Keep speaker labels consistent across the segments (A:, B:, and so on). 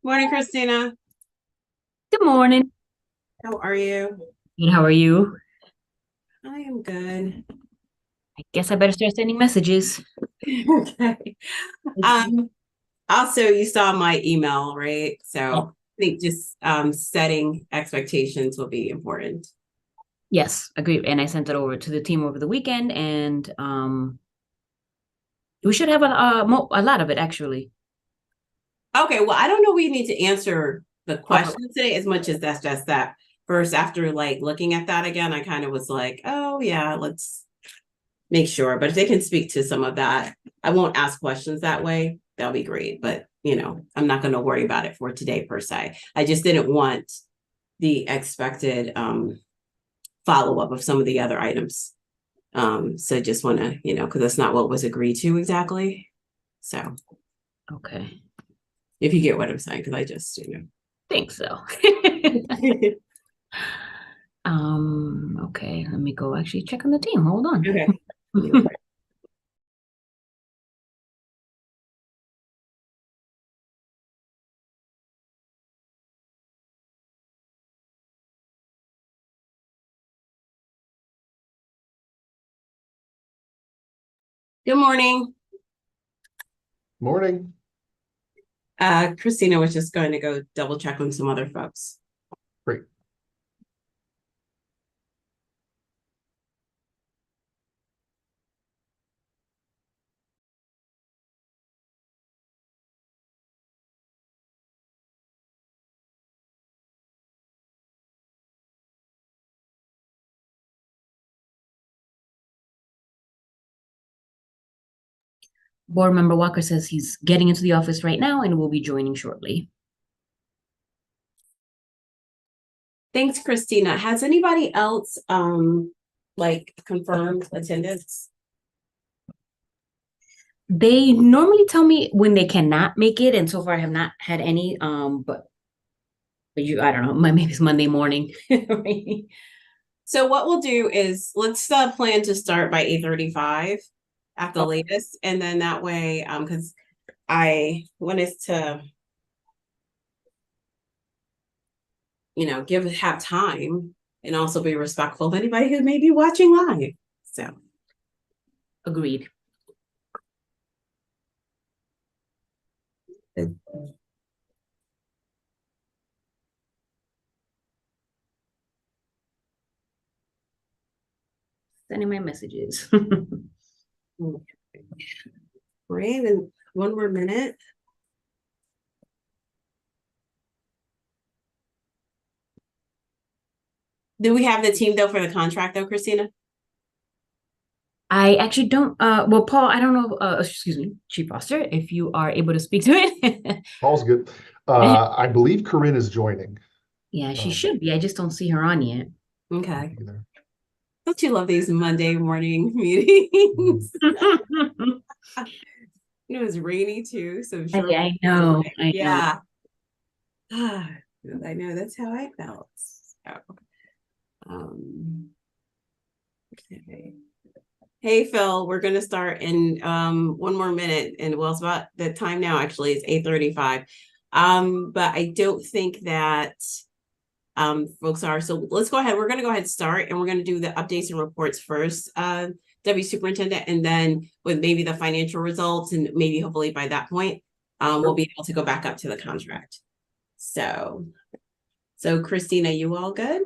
A: Morning, Christina.
B: Good morning.
A: How are you?
B: And how are you?
A: I am good.
B: I guess I better start sending messages.
A: Okay. Um, Also, you saw my email, right?
B: Yeah.
A: So I think just setting expectations will be important.
B: Yes, agreed. And I sent it over to the team over the weekend, and we should have a lot of it actually.
A: Okay, well, I don't know we need to answer the
B: Okay.
A: questions today as much as that's just that. First, after like looking at that again, I kind of was like, oh yeah, let's make sure. But if they can speak to some of that, I won't ask questions that way. That'll be great. But I'm not going to worry about it for today per se. I just didn't want the expected follow up of some of the other items. So just want to, because that's not what was agreed to exactly. So
B: Okay.
A: if you get what I'm saying, because I just,
B: Think so.
A: okay.
B: Okay, let me go actually check on the team. Hold on.
A: No worries. Good morning.
C: Morning.
A: Christina was just going to go double check on some other folks.
C: Great.
B: Board member Walker says he's getting into the office right now and will be joining shortly.
A: Thanks, Christina. Has anybody else like confirmed attendance?
B: They normally tell me when they cannot make it, and so far I have not had any. But I don't know. Maybe it's Monday morning. Right?
A: So what we'll do is let's plan to start by 8:35 at the latest, and then that way, because I want us to, have time and also be respectful of anybody who may be watching live. So
B: Agreed. Sending my messages.
A: great, and one more minute. Do we have the team though for the contract though, Christina?
B: I actually don't. Well, Paul, I don't know. Excuse me, Chief Foster, if you are able to speak to it.
C: All's good. I believe Corinne is joining.
B: Yeah, she
C: Um,
B: should be. I just don't see her on yet.
A: Okay.
C: either.
A: Don't you love these Monday morning meetings? It was rainy too, so I'm sure.
B: I know. I know.
A: Yeah. I know that's how I felt. So, um, okay. Hey Phil, we're gonna start in one more minute, and well, it's about the time now. Actually, it's 8:35. But I don't think that folks are. So let's go ahead. We're gonna go ahead and start, and we're gonna do the updates and reports first, Deputy Superintendent, and then with maybe the financial results, and maybe hopefully by that point, we'll be able to go back up to the contract. So Christina, you all good?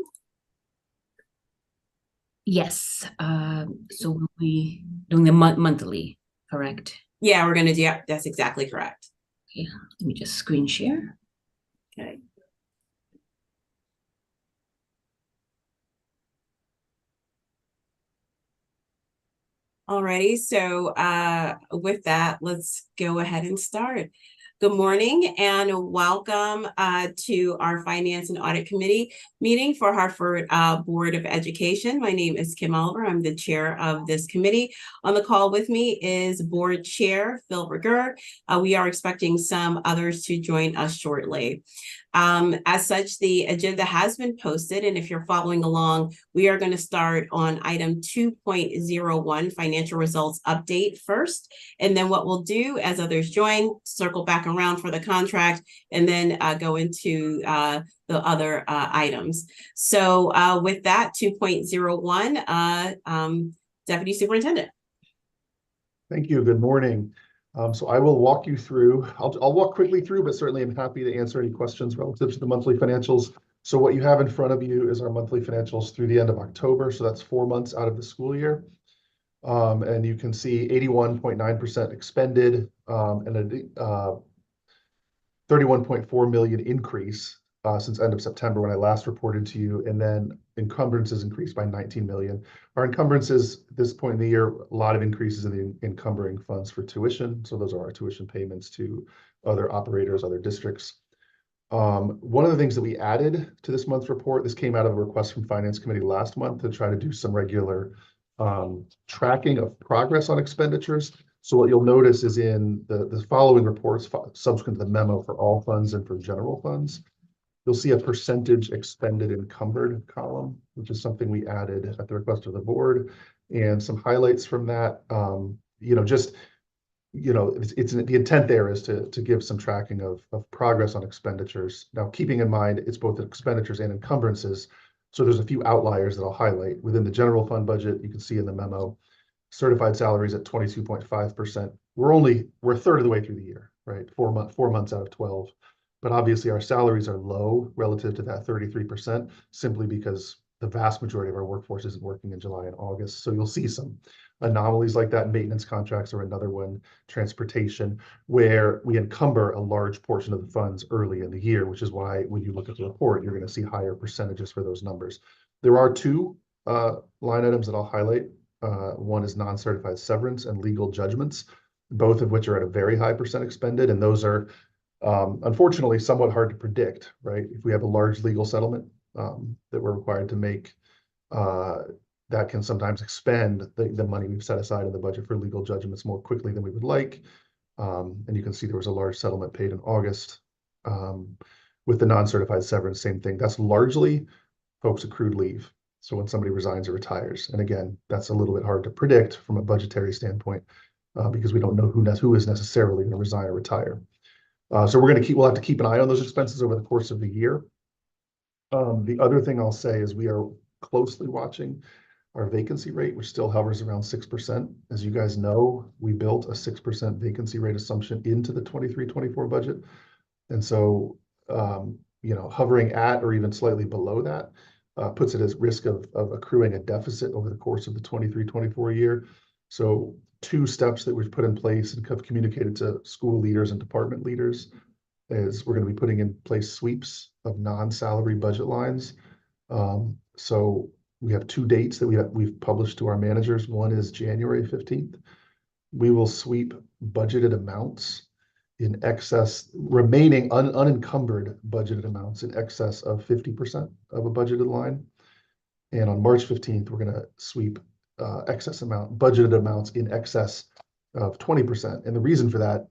B: Yes. So we'll be doing the monthly, correct?
A: Yeah, we're gonna do. Yeah, that's exactly correct.
B: Yeah. Let me just screen share.
A: Okay. Alrighty, so with that, let's go ahead and start. Good morning and welcome to our Finance and Audit Committee meeting for Hartford Board of Education. My name is Kim Oliver. I'm the chair of this committee. On the call with me is Board Chair Phil Reger. We are expecting some others to join us shortly. As such, the agenda has been posted, and if you're following along, we are going to start on item 2.01, financial results update first. And then what we'll do as others join, circle back around for the contract, and then go into the other items. So with that, 2.01, Deputy Superintendent.
C: Thank you. Good morning. So I will walk you through, I'll walk quickly through, but certainly I'm happy to answer any questions relative to the monthly financials. So what you have in front of you is our monthly financials through the end of October. So that's 4 months out of the school year. And you can see 81.9% expended and a 31.4 million increase since end of September when I last reported to you, and then encumbrances increased by 19 million. Our encumbrances at this point in the year, a lot of increases in the encumbering funds for tuition. So those are our tuition payments to other operators, other districts. One of the things that we added to this month's report, this came out of a request from Finance Committee last month to try to do some regular tracking of progress on expenditures. So what you'll notice is in the following reports subsequent to the memo for all funds and for general funds, you'll see a percentage expended encumbered column, which is something we added at the request of the board, and some highlights from that. It's the intent there is to give some tracking of progress on expenditures. Now, keeping in mind, it's both expenditures and encumbrances. So there's a few outliers that I'll highlight. Within the general fund budget, you can see in the memo, certified salaries at 22.5%. We're a third of the way through the year, right? 4 months out of 12. But obviously our salaries are low relative to that 33%, simply because the vast majority of our workforce isn't working in July and August. So you'll see some anomalies like that. Maintenance contracts are another one, transportation, where we encumber a large portion of the funds early in the year, which is why when you look at the report, you're going to see higher percentages for those numbers. There are two line items that I'll highlight. One is non-certified severance and legal judgments, both of which are at a very high percent expended. And those are unfortunately somewhat hard to predict, right? If we have a large legal settlement that we're required to make, that can sometimes expend the money we've set aside in the budget for legal judgments more quickly than we would like. And you can see there was a large settlement paid in August. With the non-certified severance, same thing. That's largely folks accrued leave. So when somebody resigns or retires, and again, that's a little bit hard to predict from a budgetary standpoint because we don't know who is necessarily going to resign or retire. So we'll have to keep an eye on those expenses over the course of the year. The other thing I'll say is we are closely watching our vacancy rate, which still hovers around 6%. As you guys know, we built a 6% vacancy rate assumption into the 23-24 budget. And so, hovering at or even slightly below that puts it at risk of accruing a deficit over the course of the 23-24 year. So 2 steps that we've put in place and have communicated to school leaders and department leaders is we're going to be putting in place sweeps of non-salary budget lines. So we have 2 dates that we've published to our managers. One is January 15th. We will sweep budgeted amounts in excess, remaining unencumbered budgeted amounts in excess of 50% of a budgeted line. And on March 15th, we're going to sweep budgeted amounts in excess of 20%. And the reason for that,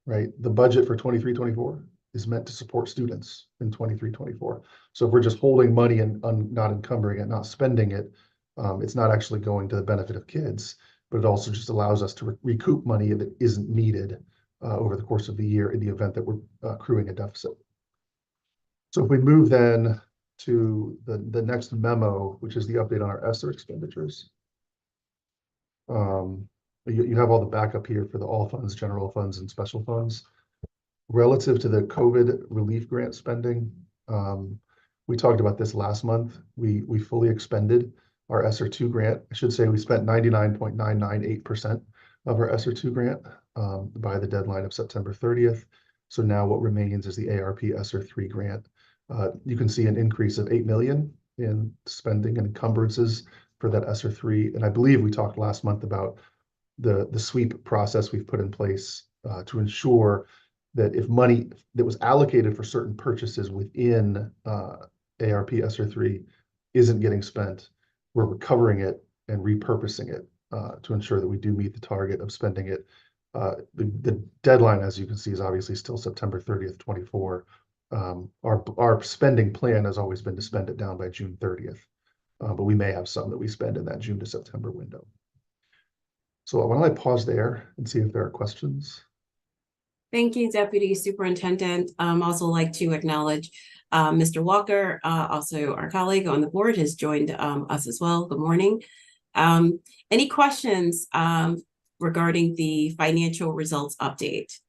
C: right, the budget for 23-24 is meant to support students in 23-24. So if we're just holding money and not encumbering it, not spending it, it's not actually going to the benefit of kids, but it also just allows us to recoup money that isn't needed over the course of the year in the event that we're accruing a deficit. So if we move then to the next memo, which is the update on our ESSER expenditures. You have all the backup here for the all funds, general funds, and special funds. Relative to the COVID relief grant spending, we talked about this last month. We fully expended our ESSER 2 grant. I should say we spent 99.998% of our ESSER 2 grant by the deadline of September 30th. So now what remains is the ARP ESSER 3 grant. You can see an increase of 8 million in spending and encumbrances for that ESSER 3. And I believe we talked last month about the sweep process we've put in place to ensure that if money that was allocated for certain purchases within ARP ESSER 3 isn't getting spent, we're recovering it and repurposing it to ensure that we do meet the target of spending it. The deadline, as you can see, is obviously still September 30th, 24. Our spending plan has always been to spend it down by June 30th. But we may have some that we spend in that June to September window. So why don't I pause there and see if there are questions?
A: Thank you, Deputy Superintendent. Also like to acknowledge Mr. Walker, also our colleague on the board, has joined us as well. Good morning. Any questions regarding the financial results update?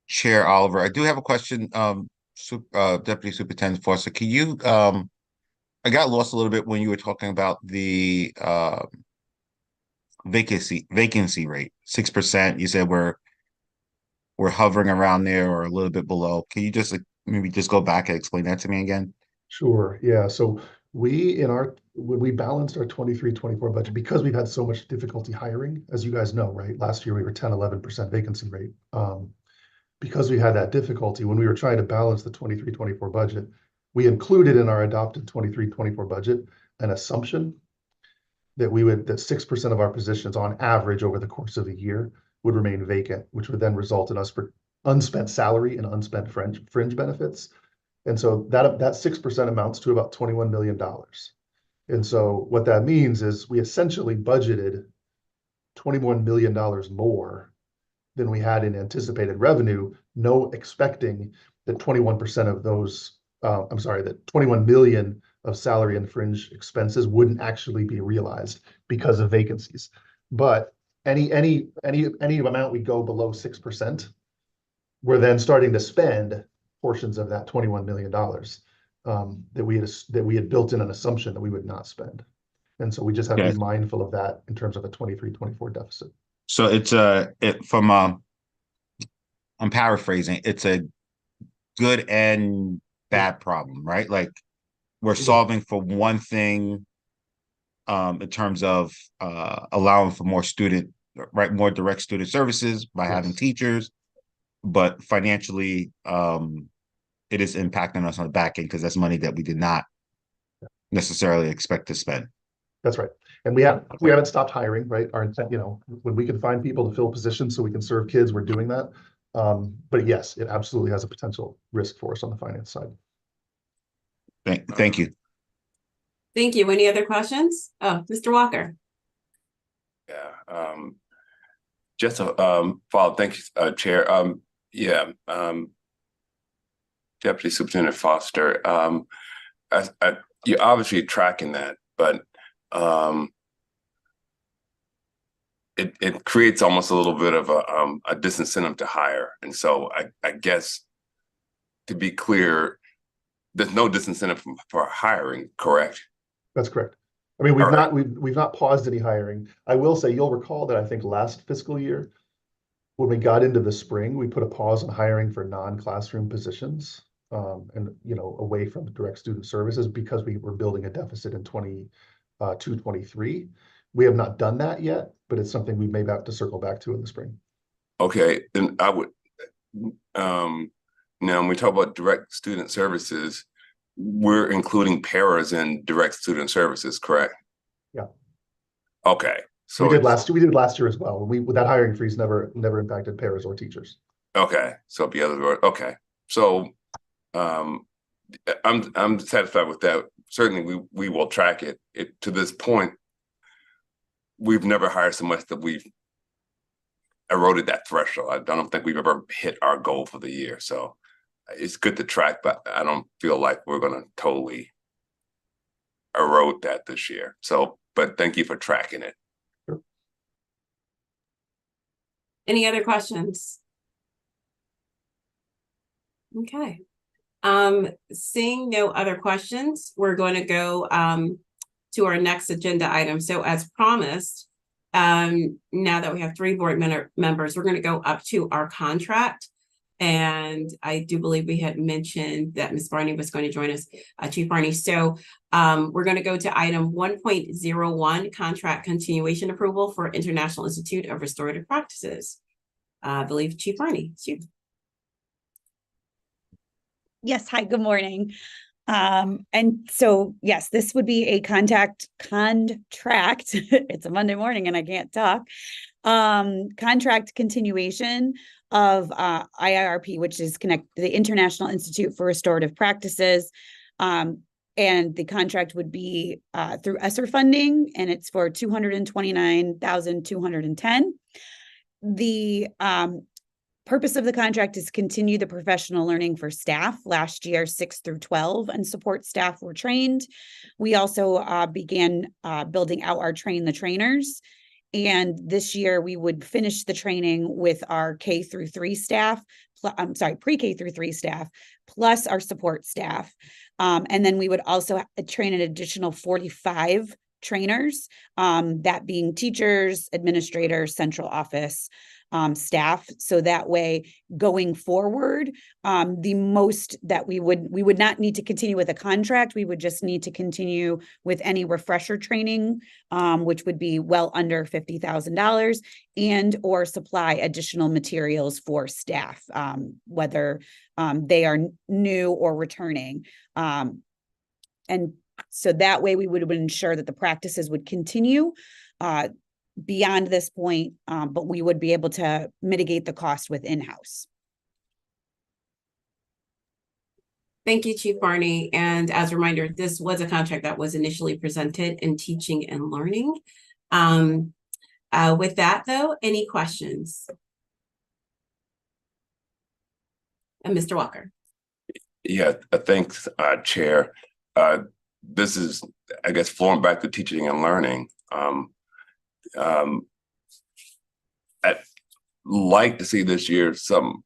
D: Chair Oliver, I do have a question. Deputy Superintendent Foster, can you I got lost a little bit when you were talking about the vacancy rate, 6%. You said we're hovering around there or a little bit below. Can you just maybe just go back and explain that to me again?
C: Sure. Yeah. So when we balanced our 23-24 budget, because we've had so much difficulty hiring, as you guys know, right? Last year we were 10-11% vacancy rate. Because we had that difficulty, when we were trying to balance the 23-24 budget, we included in our adopted 23-24 budget an assumption that 6% of our positions on average over the course of a year would remain vacant, which would then result in us for unspent salary and unspent fringe benefits. And so that 6% amounts to about $21 million. And so what that means is we essentially budgeted $21 million more than we had in anticipated revenue, expecting that 21% of those, that 21 million of salary and fringe expenses wouldn't actually be realized because of vacancies. But any amount we go below 6%, we're then starting to spend portions of that $21 million that we had built in an assumption that we would not spend. And so we just have to be mindful of that in terms of a 23-24 deficit.
D: So it's I'm paraphrasing, it's a good and bad problem, right? Like we're solving for one thing in terms of allowing for more direct student services by having teachers, but financially it is impacting us on the back end because that's money that we did not necessarily expect to spend.
C: That's right. And we haven't stopped hiring, right? Our intent, when we can find people to fill positions so we can serve kids, we're doing that. But yes, it absolutely has a potential risk for us on the finance side.
D: Thank you.
A: Thank you. Any other questions? Oh, Mr. Walker.
E: Yeah. Just a follow. Thank you, Chair. Deputy Superintendent Foster. You're obviously tracking that, but it creates almost a little bit of a disincentive to hire. And so I guess, to be clear, there's no disincentive for hiring, correct?
C: That's correct. I mean, we've not paused any hiring. I will say, you'll recall that I think last fiscal year, when we got into the spring, we put a pause on hiring for non-classroom positions and away from direct student services because we were building a deficit in 22-23. We have not done that yet, but it's something we may have to circle back to in the spring.
E: Okay, then I would now when we talk about direct student services, we're including paras in direct student services, correct?
C: Yeah.
E: Okay. So
C: we did last year as well. That hiring freeze never impacted paras or teachers.
E: Okay. So the other word. Okay. So I'm satisfied with that. Certainly we will track it. To this point, we've never hired so much that we've eroded that threshold. I don't think we've ever hit our goal for the year. So it's good to track, but I don't feel like we're going to totally erode that this year. So, but thank you for tracking it.
C: Sure.
A: Any other questions? Okay. Seeing no other questions, we're going to go to our next agenda item. So as promised, now that we have 3 board members, we're going to go up to our contract. And I do believe we had mentioned that Ms. Barney was going to join us, Chief Barney. So we're going to go to item 1.01, contract continuation approval for International Institute of Restorative Practices. I believe Chief Barney, it's you.
F: Yes, hi, good morning. And so, yes, this would be a contract. It's a Monday morning and I can't talk. contract continuation of IIRP, which is the International Institute for Restorative Practices. And the contract would be through ESSER funding, and it's for $229,210. The purpose of the contract is to continue the professional learning for staff. Last year, 6 through 12 and support staff were trained. We also began building out our train the trainers. And this year we would finish the training with our K through 3 staff, pre-K through 3 staff, plus our support staff. And then we would also train an additional 45 trainers, that being teachers, administrators, central office staff. So that way, going forward, the most that we would not need to continue with a contract. We would just need to continue with any refresher training, which would be well under $50,000, and or supply additional materials for staff, whether they are new or returning. And so that way we would ensure that the practices would continue beyond this point, but we would be able to mitigate the cost with in-house.
A: Thank you, Chief Barney. And as a reminder, this was a contract that was initially presented in teaching and learning. With that though, any questions? And Mr. Walker.
E: Yeah, thanks, Chair. This is, I guess, flowing back to teaching and learning. I'd like to see this year some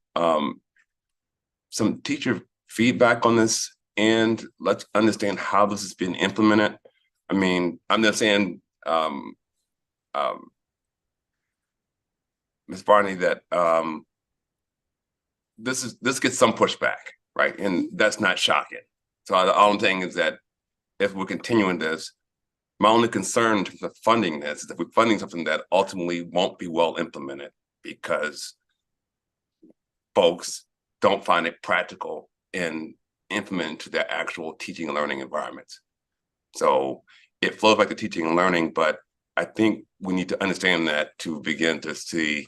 E: teacher feedback on this, and let's understand how this has been implemented. I mean, I'm not saying, Ms. Barney, that this gets some pushback, right? And that's not shocking. So all I'm saying is that if we're continuing this, my only concern in terms of funding this is that we're funding something that ultimately won't be well implemented because folks don't find it practical in implementing to their actual teaching and learning environments. So it flows back to teaching and learning, but I think we need to understand that to begin to see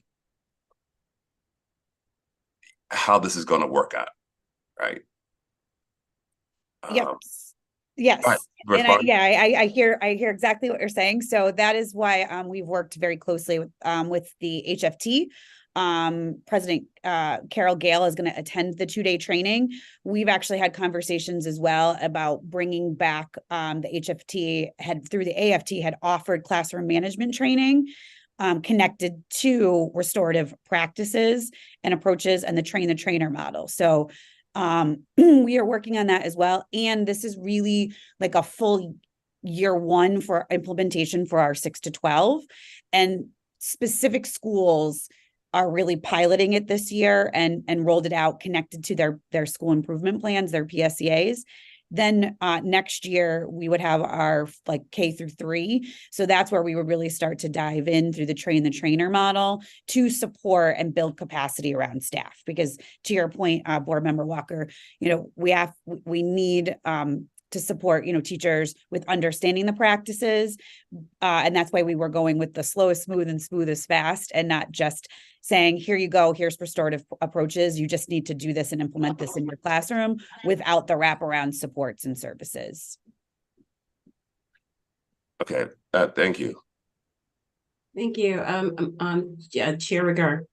E: how this is going to work out, right?
F: Yep. Yes. And I hear exactly what you're saying. So that is why we've worked very closely with the HFT. President Carol Gale is going to attend the 2-day training. We've actually had conversations as well about bringing back the HFT through the AFT had offered classroom management training connected to restorative practices and approaches and the train the trainer model. So we are working on that as well. And this is really like a full year 1 for implementation for our 6 to 12, and specific schools are really piloting it this year and rolled it out connected to their school improvement plans, their PSEAs. Then next year we would have our like K through 3. So that's where we would really start to dive in through the train the trainer model to support and build capacity around staff. Because to your point, Board Member Walker, we need to support, teachers with understanding the practices. And that's why we were going with the slow is smooth and smooth is fast, and not just saying, here you go, here's restorative approaches. You just need to do this and implement this in your classroom without the wraparound supports and services.
E: Okay, thank you.
A: Thank you. Chair Rigueur.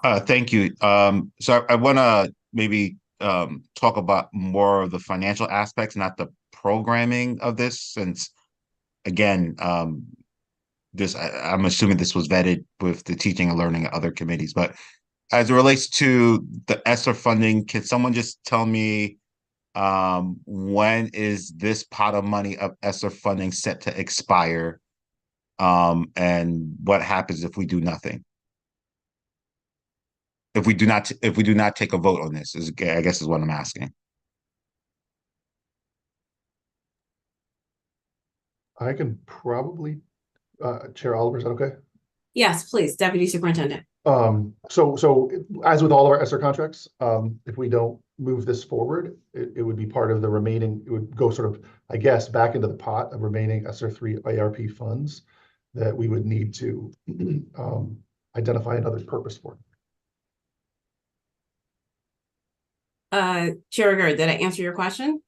D: Thank you. So I want to maybe talk about more of the financial aspects, not the programming of this, since again, I'm assuming this was vetted with the teaching and learning and other committees, but as it relates to the ESSER funding, can someone just tell me when is this pot of money of ESSER funding set to expire, and what happens if we do nothing? If we do not take a vote on this, I guess is what I'm asking.
C: I can probably, Chair Oliver, is that okay?
A: Yes, please, Deputy Superintendent.
C: So as with all of our ESSER contracts, if we don't move this forward, it would be part of the remaining, it would go sort of, I guess, back into the pot of remaining ESSER 3 IRP funds that we would need to identify another purpose for.
A: Chair Rivera, did I answer your question?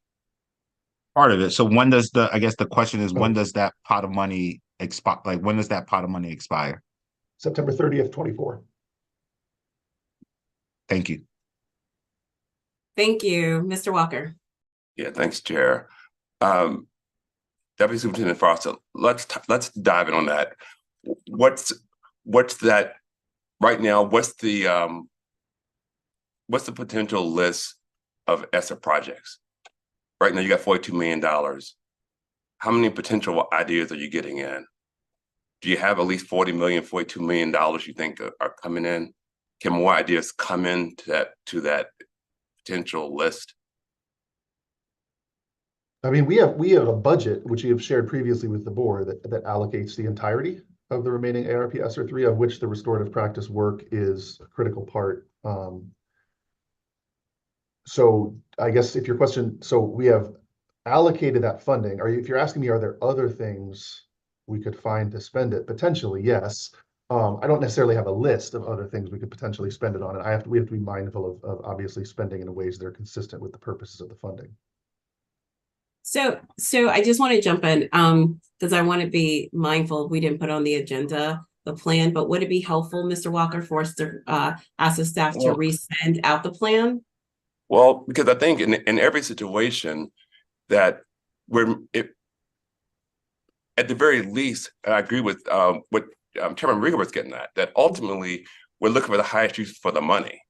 D: Part of it. So when does I guess the question is, when
C: Oh.
D: does that pot of money expire? Like, when does that pot of money expire?
C: September 30th, 24.
D: Thank you.
A: Thank you, Mr. Walker.
E: Yeah, thanks, Chair. Deputy Superintendent Foster, let's dive in on that. What's that right now? What's the potential list of ESSER projects? Right now, you got $42 million. How many potential ideas are you getting in? Do you have at least $40 million, $42 million you think are coming in? Can more ideas come in to that potential list?
C: I mean, we have a budget, which we have shared previously with the board, that allocates the entirety of the remaining ARP ESSER 3, of which the restorative practice work is a critical part. So I guess if your question, so we have allocated that funding. If you're asking me, are there other things we could find to spend it? Potentially, yes. I don't necessarily have a list of other things we could potentially spend it on, and we have to be mindful of obviously spending in ways that are consistent with the purposes of the funding.
A: So I just want to jump in, because I want to be mindful, we didn't put on the agenda the plan, but would it be helpful, Mr. Walker, for us to ask the staff to resend out the plan?
E: Well, because I think in every situation that at the very least, and I agree with what Chairman Riga was getting at, that ultimately we're looking for the highest use for the money,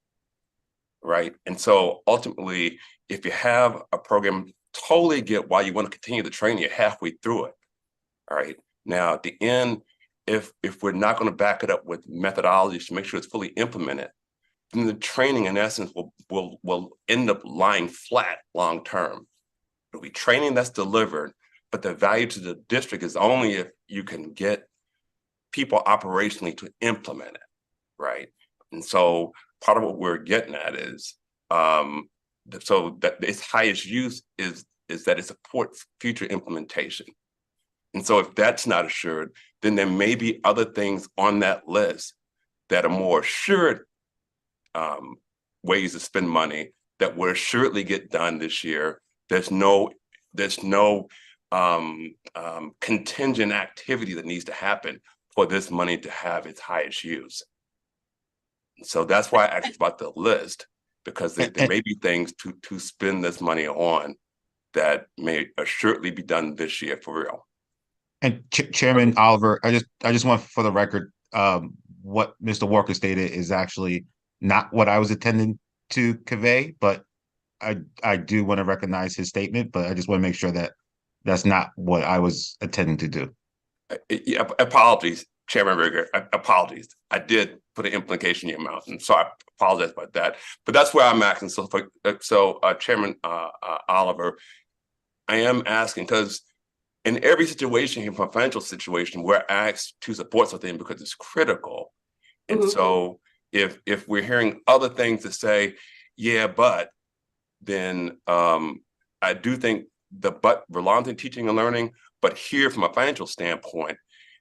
E: right? And so ultimately, if you have a program, totally get why you want to continue the training, you're halfway through it, all right? Now, at the end, if we're not going to back it up with methodologies to make sure it's fully implemented, then the training, in essence, will end up lying flat long term. It'll be training that's delivered, but the value to the district is only if you can get people operationally to implement it, right? And so part of what we're getting at is so that its highest use is that it supports future implementation. And so if that's not assured, then there may be other things on that list that are more assured ways to spend money that will assuredly get done this year. There's no contingent activity that needs to happen for this money to have its highest use. So that's why I asked about the list, because there may be things to spend this money on that may assuredly be done this year for real.
D: And Chairman Oliver, I just want for the record, what Mr. Walker stated is actually not what I was intending to convey, but I do want to recognize his statement, but I just want to make sure that that's not what I was intending to do.
E: Yeah, apologies, Chairman Rigger, apologies. I did put an implication in your mouth, and so I apologize about that. But that's where I'm asking. So Chairman Oliver, I am asking because in every situation, here from a financial situation, we're asked to support something because it's critical. And so if we're hearing other things to say, yeah, but then I do think belongs in teaching and learning, but here from a financial standpoint,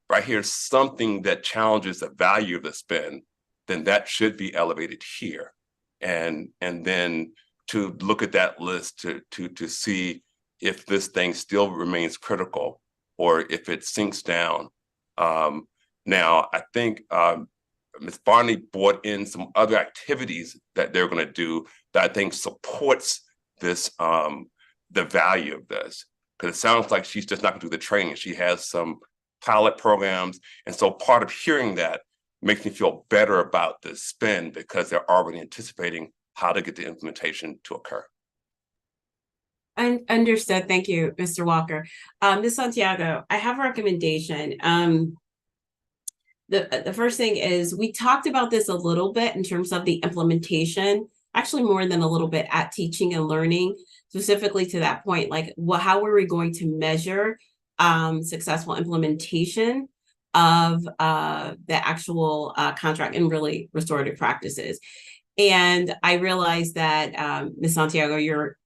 E: if I hear something that challenges the value of the spend, then that should be elevated here. And then to look at that list to see if this thing still remains critical or if it sinks down. Now, I think Ms. Barney brought in some other activities that they're going to do that I think supports this, the value of this, because it sounds like she's just not going to do the training. She has some pilot programs. And so part of hearing that makes me feel better about the spend because they're already anticipating how to get the implementation to occur.
A: Understood. Thank you, Mr. Walker. Ms. Santiago, I have a recommendation. The first thing is we talked about this a little bit in terms of the implementation, actually more than a little bit at teaching and learning, specifically to that point, like how are we going to measure successful implementation of the actual contract and really restorative practices. And I realized that Ms. Santiago, you're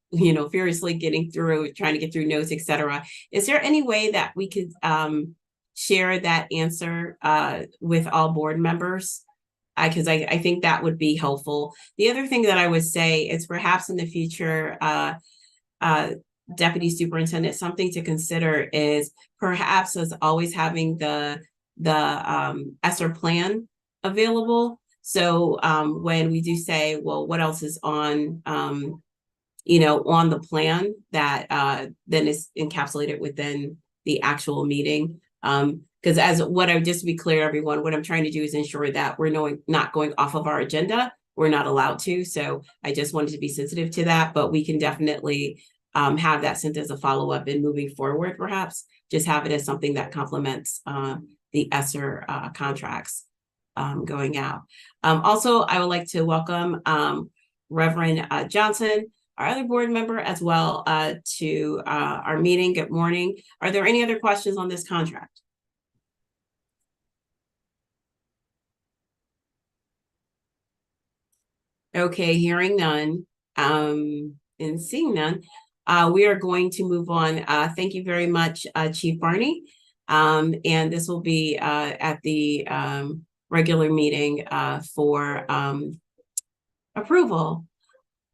A: furiously getting through, trying to get through notes, et cetera. Is there any way that we could share that answer with all board members. Because I think that would be helpful. The other thing that I would say is perhaps in the future, Deputy Superintendent, something to consider is perhaps as always having the ESSER plan available. So when we do say, well, what else is on on the plan that then is encapsulated within the actual meeting. Because just to be clear, everyone, what I'm trying to do is ensure that we're not going off of our agenda. We're not allowed to. So I just wanted to be sensitive to that, but we can definitely have that sent as a follow-up and moving forward, perhaps just have it as something that complements the ESSER contracts going out. Also, I would like to welcome Reverend Johnson, our other board member, as well to our meeting. Good morning. Are there any other questions on this contract? Okay, hearing none and seeing none, we are going to move on. Thank you very much, Chief Barney. And this will be at the regular meeting for approval.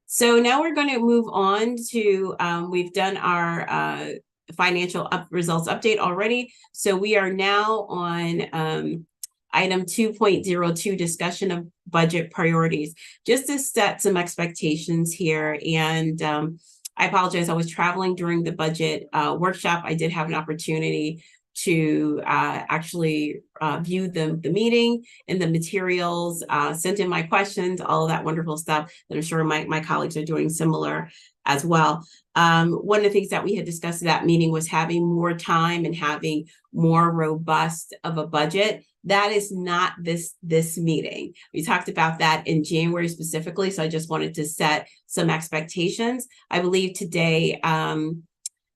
A: So now we're going to move on to, we've done our financial results update already. So we are now on item 2.02, discussion of budget priorities. Just to set some expectations here, and I apologize, I was traveling during the budget workshop. I did have an opportunity to actually view the meeting and the materials, sent in my questions, all of that wonderful stuff that I'm sure my colleagues are doing similar as well. One of the things that we had discussed at that meeting was having more time and having more robust of a budget. That is not this meeting. We talked about that in January specifically, so I just wanted to set some expectations. I believe today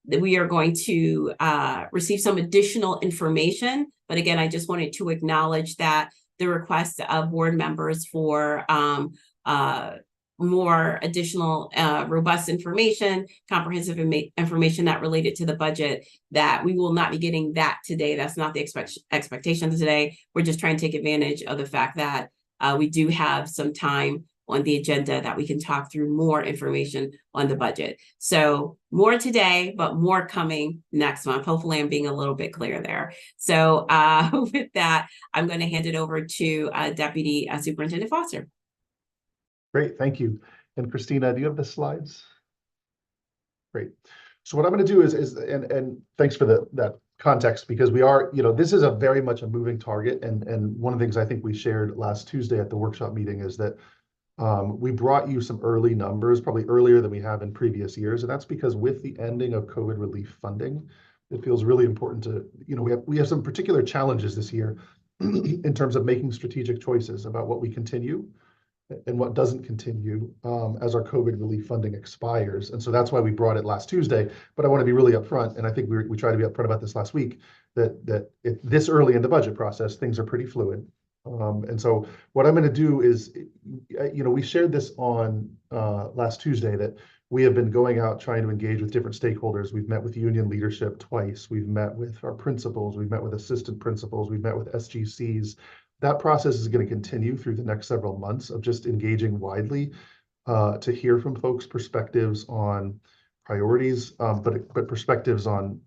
A: that we are going to receive some additional information. But again, I just wanted to acknowledge that the request of board members for more additional robust information, comprehensive information that related to the budget, that we will not be getting that today. That's not the expectation today. We're just trying to take advantage of the fact that we do have some time on the agenda that we can talk through more information on the budget. So more today, but more coming next month. Hopefully I'm being a little bit clear there. So with that, I'm going to hand it over to Deputy Superintendent Foster.
C: Great, thank you. And Christina, do you have the slides? Great. So what I'm going to do is and thanks for that context, because we are, this is a very much a moving target. And one of the things I think we shared last Tuesday at the workshop meeting is that we brought you some early numbers, probably earlier than we have in previous years. And that's because with the ending of COVID relief funding, it feels really important to, we have some particular challenges this year in terms of making strategic choices about what we continue and what doesn't continue as our COVID relief funding expires. And so that's why we brought it last Tuesday. But I want to be really upfront, and I think we tried to be upfront about this last week, that this early in the budget process, things are pretty fluid. And so what I'm going to do is, we shared this on last Tuesday, that we have been going out trying to engage with different stakeholders. We've met with union leadership twice. We've met with our principals. We've met with assistant principals. We've met with SGCs. That process is going to continue through the next several months of just engaging widely to hear from folks' perspectives on priorities, but perspectives on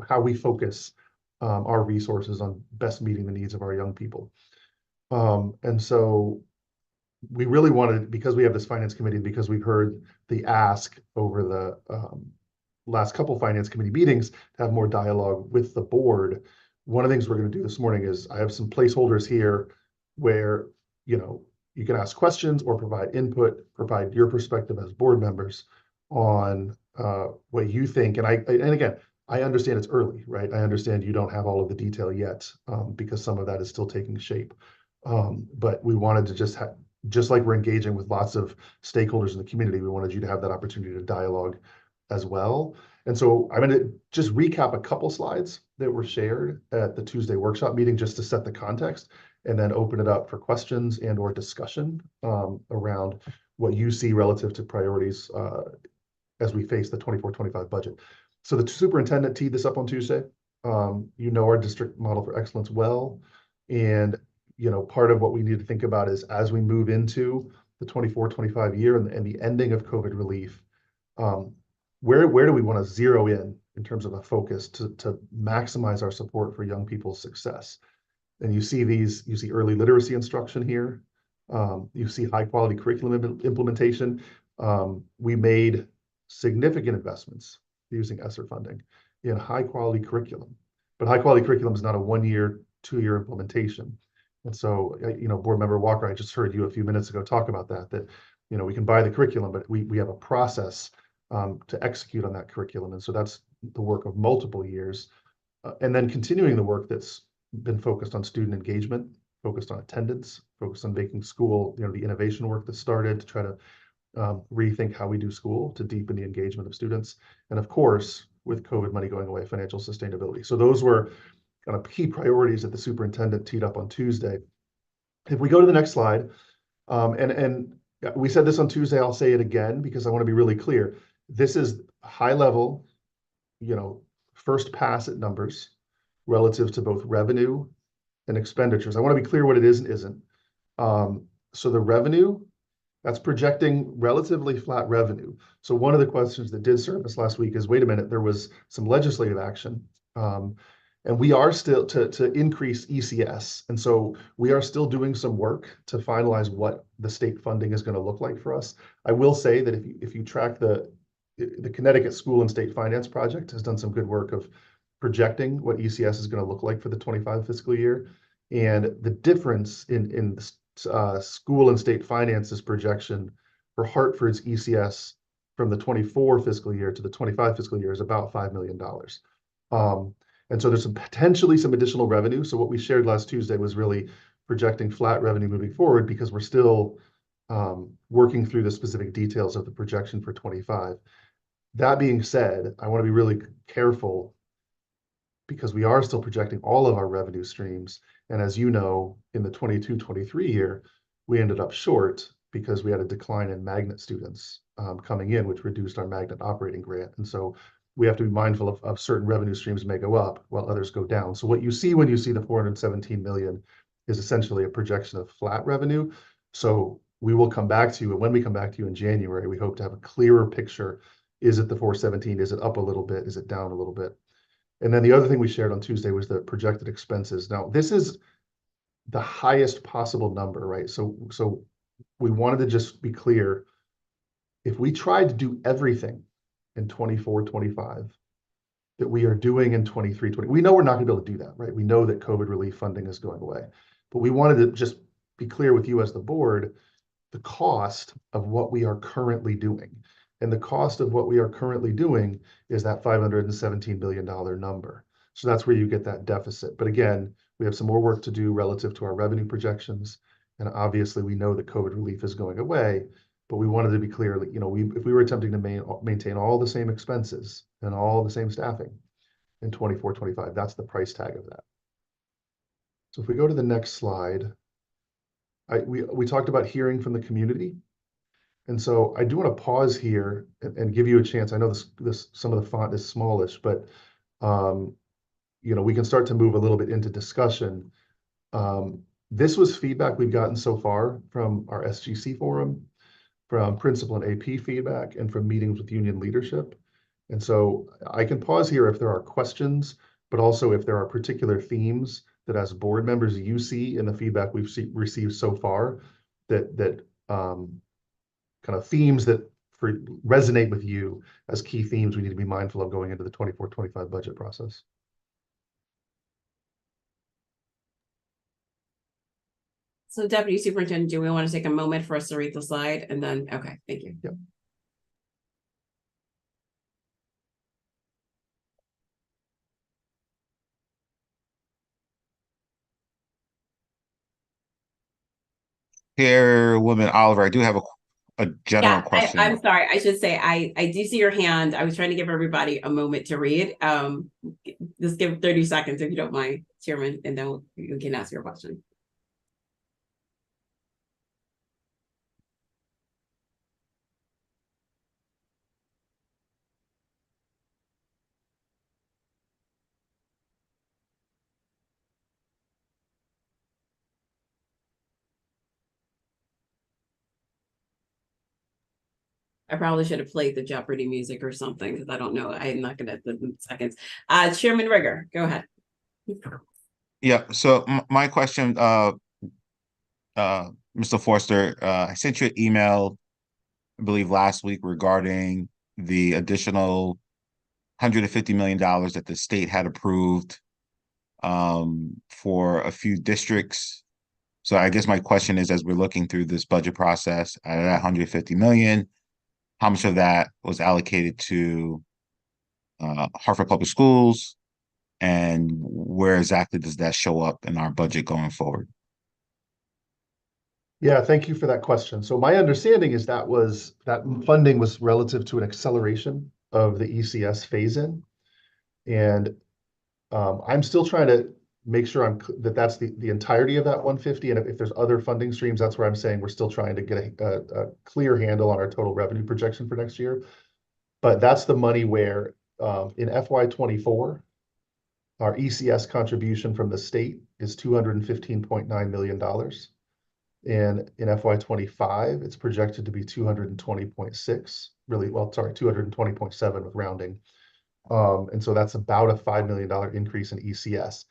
C: how we focus our resources on best meeting the needs of our young people. And so we really wanted, because we have this finance committee, because we've heard the ask over the last couple finance committee meetings to have more dialogue with the board. One of the things we're going to do this morning is I have some placeholders here where, you can ask questions or provide input, provide your perspective as board members on what you think. And again, I understand it's early, right? I understand you don't have all of the detail yet because some of that is still taking shape. But we wanted to just like we're engaging with lots of stakeholders in the community, we wanted you to have that opportunity to dialogue as well. And so I'm going to just recap a couple slides that were shared at the Tuesday workshop meeting just to set the context, and then open it up for questions and or discussion around what you see relative to priorities as we face the 24-25 budget. So the superintendent teed this up on Tuesday. You know our district model for excellence well. And, part of what we need to think about is as we move into the 24-25 year and the ending of COVID relief, where do we want to zero in terms of a focus to maximize our support for young people's success? And you see early literacy instruction here. You see high quality curriculum implementation. We made significant investments using ESSER funding in high quality curriculum, but high quality curriculum is not a 1 year, 2 year implementation. And so, Board Member Walker, I just heard you a few minutes ago talk about that, we can buy the curriculum, but we have a process to execute on that curriculum. And so that's the work of multiple years. And then continuing the work that's been focused on student engagement, focused on attendance, focused on making school, the innovation work that started to try to rethink how we do school to deepen the engagement of students. And of course, with COVID money going away, financial sustainability. So those were kind of key priorities that the superintendent teed up on Tuesday. If we go to the next slide, and we said this on Tuesday, I'll say it again because I want to be really clear. This is high level, first pass at numbers relative to both revenue and expenditures. I want to be clear what it is and isn't. So the revenue, that's projecting relatively flat revenue. So one of the questions that did surface last week is, wait a minute, there was some legislative action. And we are still to increase ECS. And so we are still doing some work to finalize what the state funding is going to look like for us. I will say that if you track the Connecticut School and State Finance Project has done some good work of projecting what ECS is going to look like for the 25 fiscal year. And the difference in school and state finances projection for Hartford's ECS from the 24 fiscal year to the 25 fiscal year is about $5 million. And so there's potentially some additional revenue. So what we shared last Tuesday was really projecting flat revenue moving forward because we're still working through the specific details of the projection for 25. That being said, I want to be really careful because we are still projecting all of our revenue streams. And as you know, in the 22-23 year, we ended up short because we had a decline in magnet students coming in, which reduced our magnet operating grant. And so we have to be mindful of certain revenue streams may go up while others go down. So what you see when you see the 417 million is essentially a projection of flat revenue. So we will come back to you, and when we come back to you in January, we hope to have a clearer picture. Is it the 417? Is it up a little bit? Is it down a little bit? And then the other thing we shared on Tuesday was the projected expenses. Now, this is the highest possible number, right? So we wanted to just be clear. If we tried to do everything in 24-25 that we are doing in 23-20, we know we're not going to be able to do that, right? We know that COVID relief funding is going away, but we wanted to just be clear with you as the board, the cost of what we are currently doing. And the cost of what we are currently doing is that $517 billion number. So that's where you get that deficit. But again, we have some more work to do relative to our revenue projections. And obviously we know that COVID relief is going away, but we wanted to be clear that, if we were attempting to maintain all the same expenses and all the same staffing in 24-25, that's the price tag of that. So if we go to the next slide, we talked about hearing from the community. And so I do want to pause here and give you a chance. I know this some of the font is smallish, but we can start to move a little bit into discussion. This was feedback we've gotten so far from our SGC forum, from principal and AP feedback, and from meetings with union leadership. And so I can pause here if there are questions, but also if there are particular themes that as board members you see in the feedback we've received so far that kind of themes that resonate with you as key themes we need to be mindful of going into the 24-25 budget process.
A: So Deputy Superintendent, do we want to take a moment for us to read the slide and then, okay, thank you.
C: Yep.
D: Chairwoman Oliver, I do have a general question.
A: I'm sorry. I should say I do see your hand. I was trying to give everybody a moment to read. Just give 30 seconds if you don't mind, Chairman, and then you can ask your question. I probably should have played the Jeopardy music or something because I don't know. I'm not good at the seconds. Chairman Rigger, go ahead.
D: Yeah, so my question, Mr. Forster, I sent you an email, I believe last week, regarding the additional $150 million that the state had approved for a few districts. So I guess my question is, as we're looking through this budget process, out of that 150 million, how much of that was allocated to Hartford Public Schools, and where exactly does that show up in our budget going forward?
C: Yeah, thank you for that question. So my understanding is that funding was relative to an acceleration of the ECS phase-in. And I'm still trying to make sure that's the entirety of that 150. And if there's other funding streams, that's where I'm saying we're still trying to get a clear handle on our total revenue projection for next year. But that's the money where in FY24, our ECS contribution from the state is $215.9 million. And in FY25, it's projected to be 220.6, really, well, sorry, 220.7 with rounding. And so that's about a $5 million increase in ECS.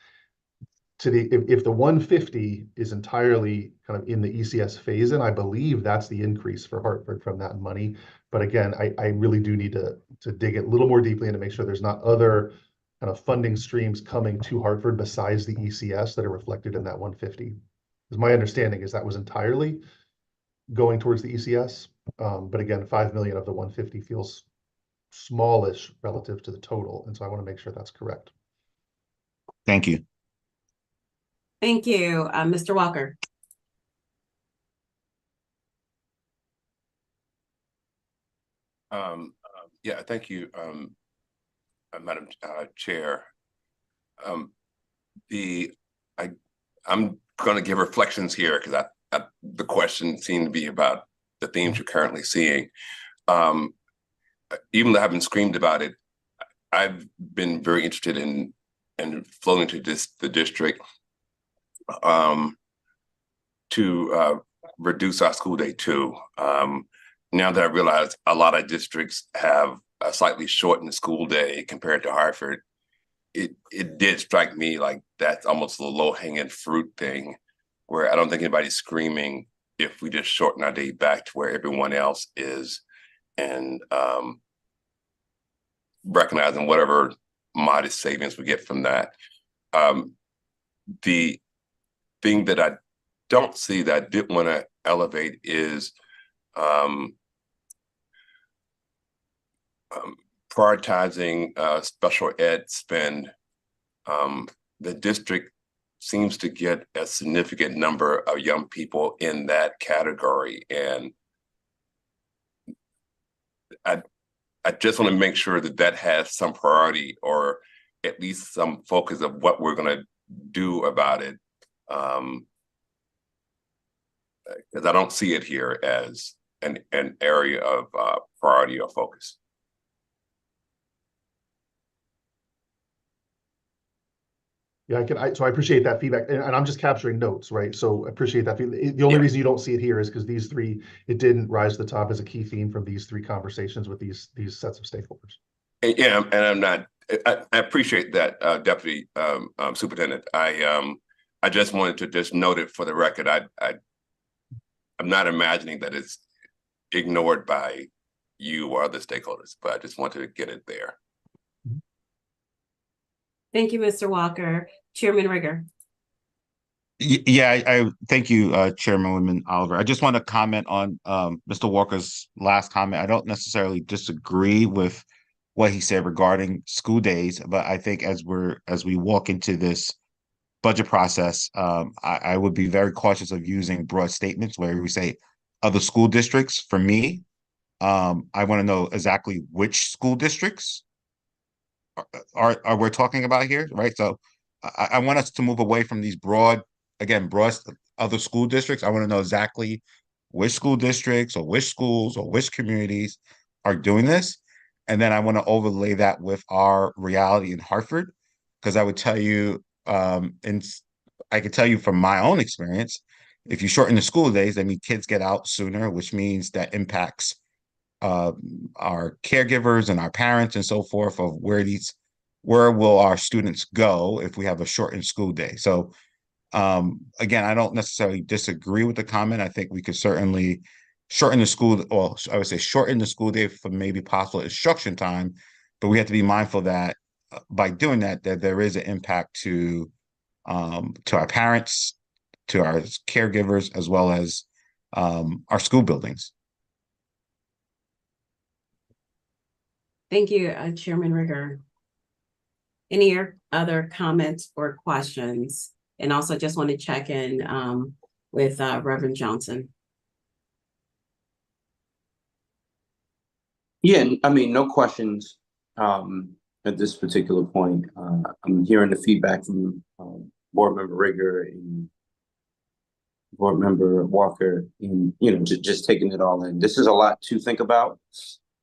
C: If the 150 is entirely kind of in the ECS phase, and I believe that's the increase for Hartford from that money. But again, I really do need to dig it a little more deeply and to make sure there's not other kind of funding streams coming to Hartford besides the ECS that are reflected in that 150. Because my understanding is that was entirely going towards the ECS. But again, 5 million of the 150 feels smallish relative to the total. And so I want to make sure that's correct.
D: Thank you.
A: Thank you, Mr. Walker.
E: Yeah, thank you, Madam Chair. I'm going to give reflections here because the question seemed to be about the themes you're currently seeing. Even though I haven't screamed about it, I've been very interested in floating to the district to reduce our school day too. Now that I realize a lot of districts have a slightly shortened school day compared to Hartford, it did strike me like that's almost a low-hanging fruit thing, where I don't think anybody's screaming if we just shorten our day back to where everyone else is, and recognizing whatever modest savings we get from that. The thing that I don't see that I did want to elevate is prioritizing special ed spend. The district seems to get a significant number of young people in that category, and I just want to make sure that has some priority, or at least some focus of what we're going to do about it, because I don't see it here as an area of priority or focus.
C: Yeah, so I appreciate that feedback, and I'm just capturing notes, right? So I appreciate that. The only reason you don't see it here is because it didn't rise to the top as a key theme from these three conversations with these sets of stakeholders.
E: Yeah, and I'm not. I appreciate that, Deputy Superintendent. I just wanted to just note it for the record. I'm not imagining that it's ignored by you or other stakeholders, but I just wanted to get it there.
A: Thank you, Mr. Walker. Chairman Rigger.
D: Yeah, I thank you, Chairwoman Oliver. I just want to comment on Mr. Walker's last comment. I don't necessarily disagree with what he said regarding school days, but I think as we walk into this budget process, I would be very cautious of using broad statements where we say other school districts. For me, I want to know exactly which school districts are we're talking about here, right? So I want us to move away from these broad other school districts. I want to know exactly which school districts or which schools or which communities are doing this. And then I want to overlay that with our reality in Hartford, because I would tell you, and I can tell you from my own experience, if you shorten the school days, I mean, kids get out sooner, which means that impacts our caregivers and our parents and so forth of where will our students go if we have a shortened school day. So again, I don't necessarily disagree with the comment. I think we could certainly shorten the school, or I would say shorten the school day for maybe possible instruction time, but we have to be mindful that by doing that, that there is an impact to our parents, to our caregivers, as well as our school buildings.
A: Thank you, Chairman Rigger. Any other comments or questions? And also just want to check in with Reverend Johnson.
G: Yeah, I mean, no questions at this particular point. I'm hearing the feedback from Board Member Rigger and Board Member Walker, and just taking it all in. This is a lot to think about,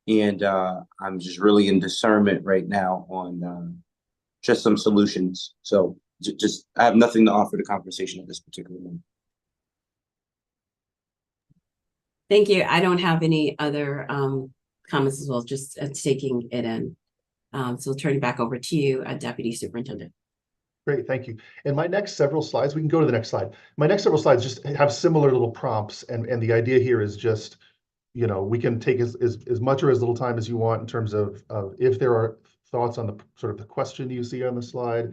G: and I'm just really in discernment right now on just some solutions. So just I have nothing to offer the conversation at this particular moment.
A: Thank you. I don't have any other comments as well, just taking it in. So turning back over to you, Deputy Superintendent.
C: Great, thank you. And my next several slides, we can go to the next slide. My next several slides just have similar little prompts, and the idea here is just, we can take as much or as little time as you want in terms of if there are thoughts on the sort of the question you see on the slide,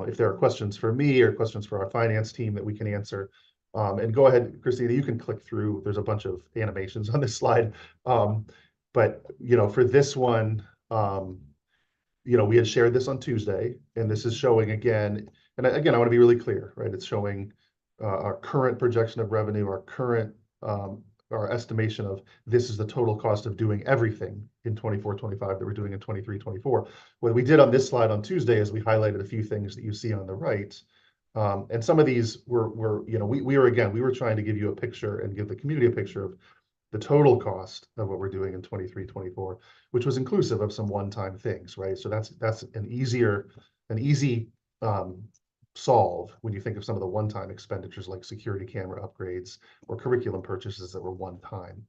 C: if there are questions for me or questions for our finance team that we can answer. And go ahead, Christina, you can click through. There's a bunch of animations on this slide. But, for this one, we had shared this on Tuesday, and this is showing again, and again, I want to be really clear, right? It's showing our current projection of revenue, our current, our estimation of this is the total cost of doing everything in 24-25 that we're doing in 23-24. What we did on this slide on Tuesday is we highlighted a few things that you see on the right. And some of these we were trying to give you a picture and give the community a picture of the total cost of what we're doing in 23-24, which was inclusive of some one-time things, right? So that's an easy solve when you think of some of the one-time expenditures like security camera upgrades or curriculum purchases that were one-time.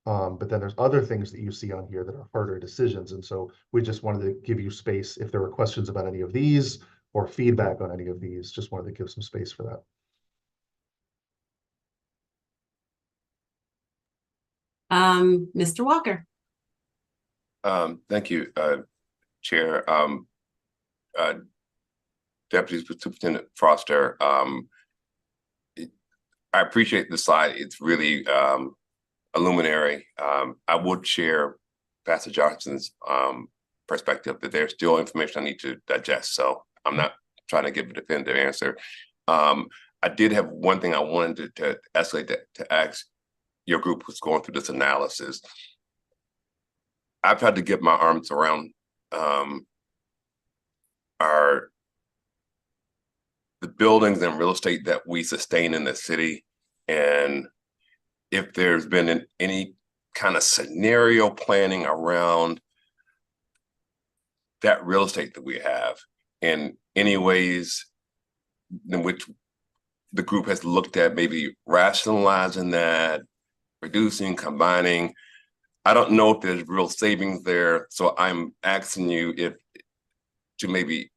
C: But then there's other things that you see on here that are harder decisions. And so we just wanted to give you space if there were questions about any of these or feedback on any of these, just wanted to give some space for that.
A: Mr. Walker.
E: Thank you, Chair. Deputy Superintendent Foster, I appreciate the slide. It's really illuminary. I would share Pastor Johnson's perspective that there's still information I need to digest. So I'm not trying to give a definitive answer. I did have one thing I wanted to escalate to ask your group who's going through this analysis. I've tried to get my arms around the buildings and real estate that we sustain in the city, and if there's been any kind of scenario planning around that real estate that we have, and any ways in which the group has looked at maybe rationalizing that, reducing, combining. I don't know if there's real savings there, so I'm asking you if to maybe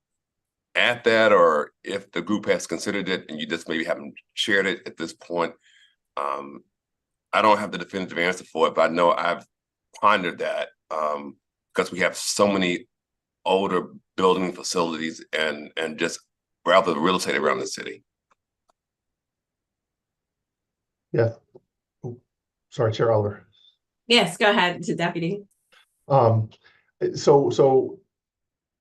E: add that, or if the group has considered it and you just maybe haven't shared it at this point. I don't have the definitive answer for it, but I know I've pondered that because we have so many older building facilities and just rather real estate around the city.
C: Yeah. Sorry, Chair Oliver.
A: Yes, go ahead, to Deputy.
C: So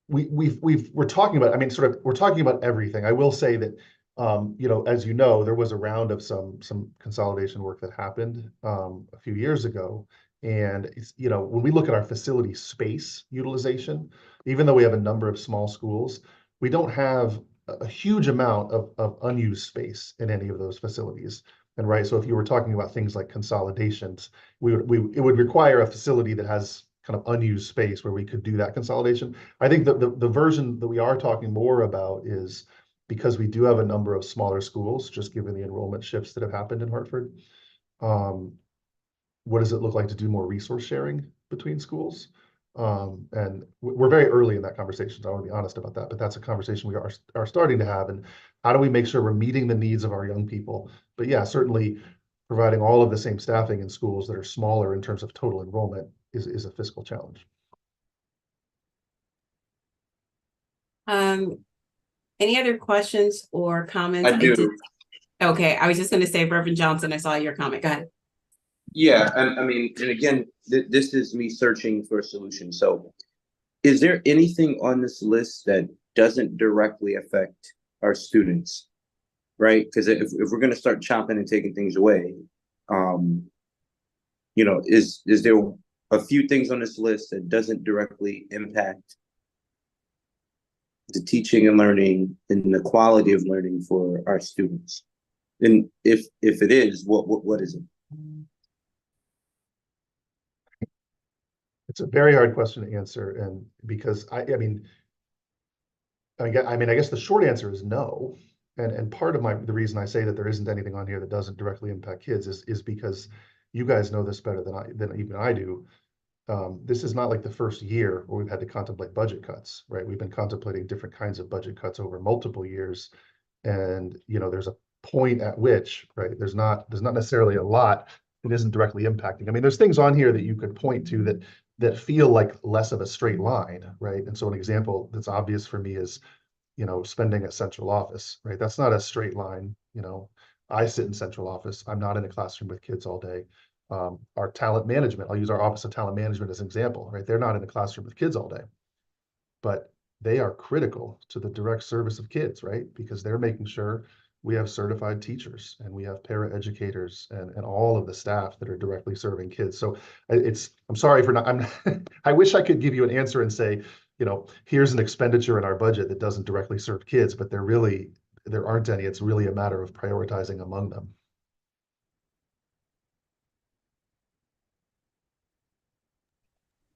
C: we're talking about, I mean, we're talking about everything. I will say that, as you know, there was a round of some consolidation work that happened a few years ago. And it's, when we look at our facility space utilization, even though we have a number of small schools, we don't have a huge amount of unused space in any of those facilities. And right, so if you were talking about things like consolidations, it would require a facility that has kind of unused space where we could do that consolidation. I think that the version that we are talking more about is because we do have a number of smaller schools, just given the enrollment shifts that have happened in Hartford. what does it look like to do more resource sharing between schools? And we're very early in that conversation, so I want to be honest about that, but that's a conversation we are starting to have. And how do we make sure we're meeting the needs of our young people? But yeah, certainly providing all of the same staffing in schools that are smaller in terms of total enrollment is a fiscal challenge.
A: Any other questions or comments?
G: I do.
A: Okay, I was just gonna say, Reverend Johnson, I saw your comment. Go ahead.
G: Yeah, I mean, and again, this is me searching for a solution. So is there anything on this list that doesn't directly affect our students? Right? Because if we're going to start chopping and taking things away, you know, is there a few things on this list that doesn't directly impact the teaching and learning and the quality of learning for our students? And if it is, what is it?
C: It's a very hard question to answer, and because I guess the short answer is no. And part of the reason I say that there isn't anything on here that doesn't directly impact kids is because you guys know this better than even I do. This is not like the first year where we've had to contemplate budget cuts, right? We've been contemplating different kinds of budget cuts over multiple years, and there's a point at which, right, there's not necessarily a lot that isn't directly impacting. I mean, there's things on here that you could point to that feel like less of a straight line, right? And so an example that's obvious for me is spending at central office, right? That's not a straight line. I sit in central office. I'm not in a classroom with kids all day. Our talent management, I'll use our Office of Talent Management as an example, right? They're not in a classroom with kids all day, but they are critical to the direct service of kids, right? Because they're making sure we have certified teachers and we have paraeducators and all of the staff that are directly serving kids. So I'm sorry for not, I wish I could give you an answer and say, here's an expenditure in our budget that doesn't directly serve kids, but there aren't any. It's really a matter of prioritizing among them.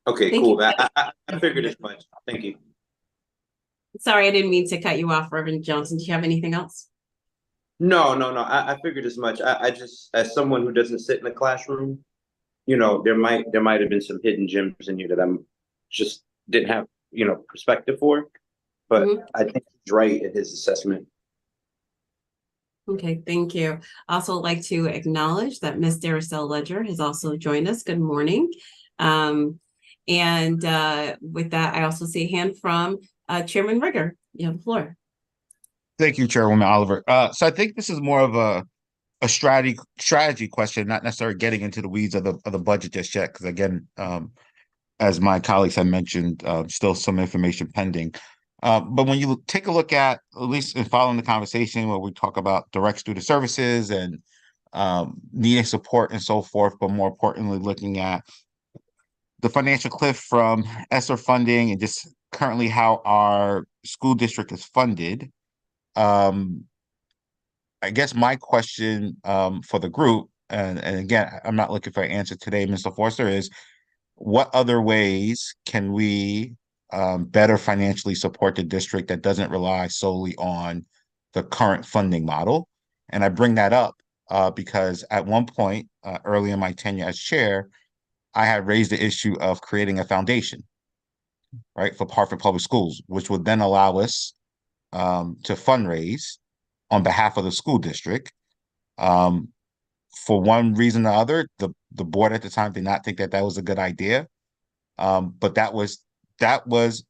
G: Okay,
A: Thank
G: cool.
A: you.
G: I figured as much. Thank you.
A: Sorry, I didn't mean to cut you off, Reverend Johnson. Do you have anything else?
G: No. I figured as much. I just, as someone who doesn't sit in a classroom, there might have been some hidden gems in you that I'm just didn't have, perspective for. But I think he's right in his assessment.
A: Okay, thank you. Also like to acknowledge that Ms. Daricel Ledger has also joined us. Good morning. And with that, I also see a hand from Chairman Rigger. You have the floor.
D: Thank you, Chairwoman Oliver. So I think this is more of a strategy question, not necessarily getting into the weeds of the budget just yet, because again, as my colleagues have mentioned, still some information pending. But when you take a look at least in following the conversation where we talk about direct student services and needing support and so forth, but more importantly, looking at the financial cliff from ESSER funding and just currently how our school district is funded. I guess my question for the group, and again, I'm not looking for an answer today, Mr. Forster, is what other ways can we better financially support the district that doesn't rely solely on the current funding model? And I bring that up because at one point early in my tenure as chair, I had raised the issue of creating a foundation, right, for Hartford Public Schools, which would then allow us to fundraise on behalf of the school district. For one reason or other, the board at the time did not think that was a good idea. But that was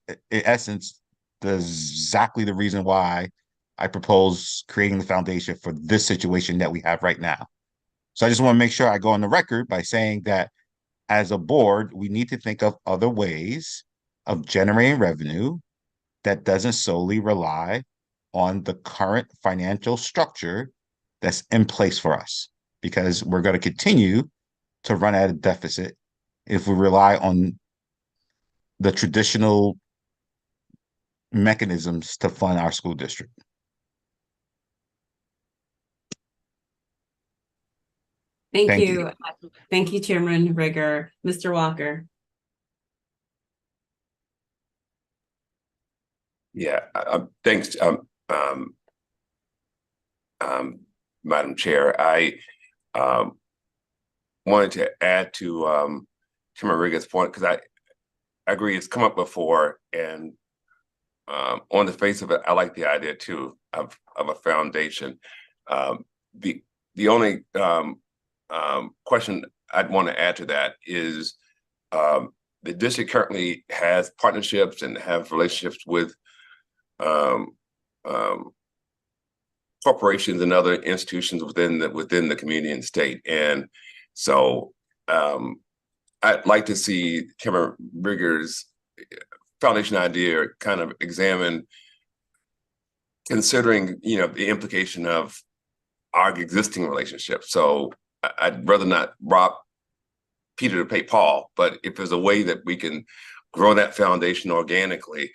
D: in essence exactly the reason why I proposed creating the foundation for this situation that we have right now. So I just want to make sure I go on the record by saying that as a board, we need to think of other ways of generating revenue that doesn't solely rely on the current financial structure that's in place for us, because we're going to continue to run at a deficit if we rely on the traditional mechanisms to fund our school district.
A: Thank you. Thank you, Chairman Rigger. Mr. Walker.
E: Yeah, thanks, Madam Chair. wanted to add to Chairman Riga's point, because I agree it's come up before, and on the face of it, I like the idea too of a foundation. The only question I'd want to add to that is the district currently has partnerships and have relationships with corporations and other institutions within the community and state, and so I'd like to see Chairman Rigger's foundation idea kind of examine, considering the implication of our existing relationship. So I'd rather not rob Peter to pay Paul, but if there's a way that we can grow that foundation organically,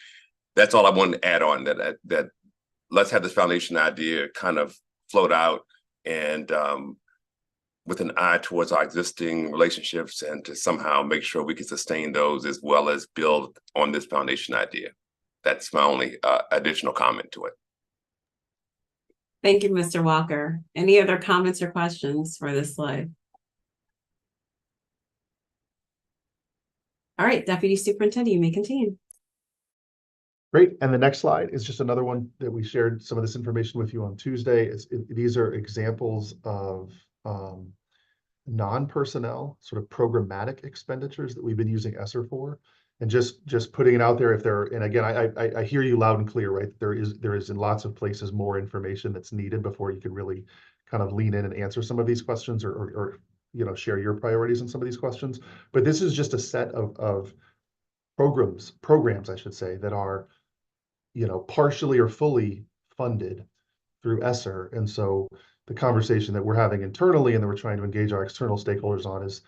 E: that's all I wanted to add on. That let's have this foundation idea kind of float out, and with an eye towards our existing relationships, and to somehow make sure we can sustain those as well as build on this foundation idea. That's my only additional comment to it.
A: Thank you, Mr. Walker. Any other comments or questions for this slide? All right, Deputy Superintendent, you may continue.
C: Great. And the next slide is just another one that we shared some of this information with you on Tuesday. These are examples of non-personnel sort of programmatic expenditures that we've been using ESSER for, and just putting it out there. If there, and again, I hear you loud and clear, right? There is in lots of places more information that's needed before you can really kind of lean in and answer some of these questions, or share your priorities in some of these questions. But this is just a set of programs, I should say, that are partially or fully funded through ESSER. And so the conversation that we're having internally and that we're trying to engage our external stakeholders on is,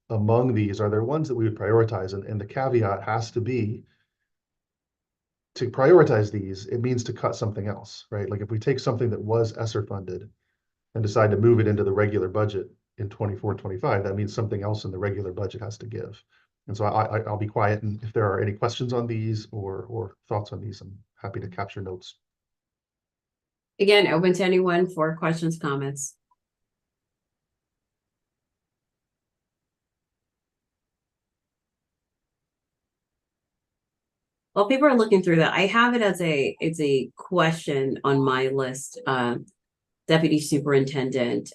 C: among these, are there ones that we would prioritize? And the caveat has to be, to prioritize these, it means to cut something else, right? Like if we take something that was ESSER funded and decide to move it into the regular budget in 24-25, that means something else in the regular budget has to give. And so I'll be quiet, and if there are any questions on these or thoughts on these, I'm happy to capture notes.
A: Again, open to anyone for questions, comments. While people are looking through that, I have it as it's a question on my list, Deputy Superintendent.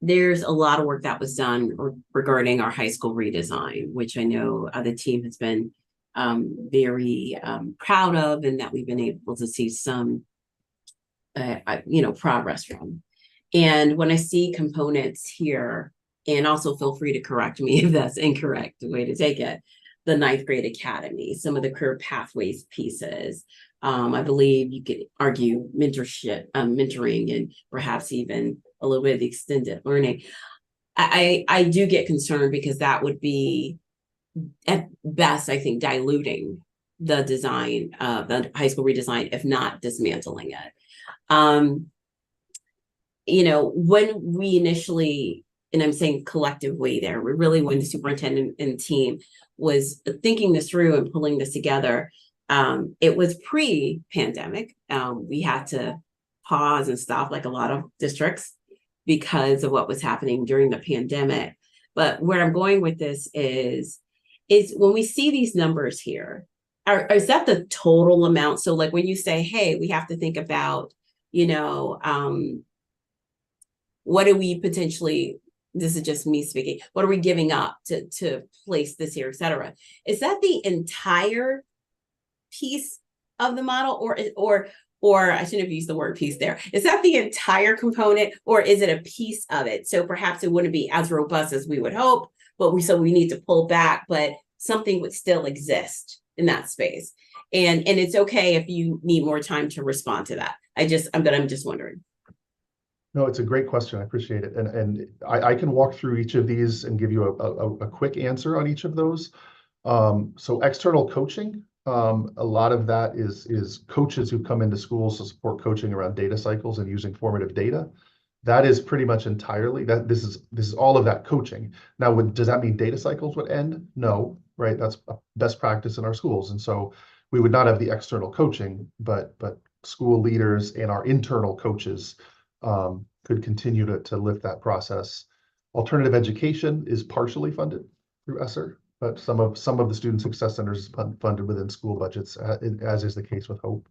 A: There's a lot of work that was done regarding our high school redesign, which I know the team has been very proud of, and that we've been able to see some progress from. And when I see components here, and also feel free to correct me if that's incorrect way to take it, the 9th grade academy, some of the career pathways pieces, I believe you could argue mentorship, mentoring, and perhaps even a little bit of the extended learning. I do get concerned, because that would be at best, I think, diluting the design of the high school redesign, if not dismantling it. When we initially, and I'm saying collectively there, when the superintendent and team was thinking this through and pulling this together, it was pre-pandemic. We had to pause and stop, like a lot of districts, because of what was happening during the pandemic. But where I'm going with this is when we see these numbers here, is that the total amount? So like when you say, hey, we have to think about, what do we potentially, this is just me speaking, what are we giving up to place this here, et cetera? Is that the entire piece of the model, or I shouldn't have used the word piece there. Is that the entire component, or is it a piece of it? So perhaps it wouldn't be as robust as we would hope, but we need to pull back, but something would still exist in that space. And it's okay if you need more time to respond to that. I'm just wondering.
C: No, it's a great question. I appreciate it. And I can walk through each of these and give you a quick answer on each of those. So external coaching, a lot of that is coaches who come into schools to support coaching around data cycles and using formative data. That is pretty much entirely that. This is all of that coaching. Now, does that mean data cycles would end? No, right? That's a best practice in our schools, and so we would not have the external coaching, but school leaders and our internal coaches could continue to lift that process Alternative education is partially funded through ESSER, but some of the student success centers is funded within school budgets, as is the case with Hope.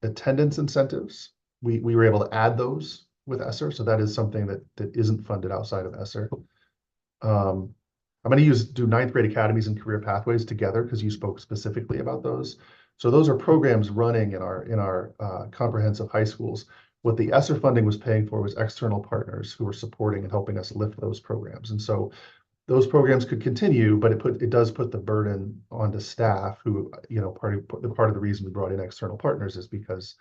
C: Attendance incentives, we were able to add those with ESSER, so that is something that isn't funded outside of ESSER. I'm going to do ninth grade academies and career pathways together because you spoke specifically about those. So those are programs running in our comprehensive high schools. What the ESSER funding was paying for was external partners who were supporting and helping us lift those programs. And so those programs could continue, but it does put the burden onto staff who, part of the reason we brought in external partners is because,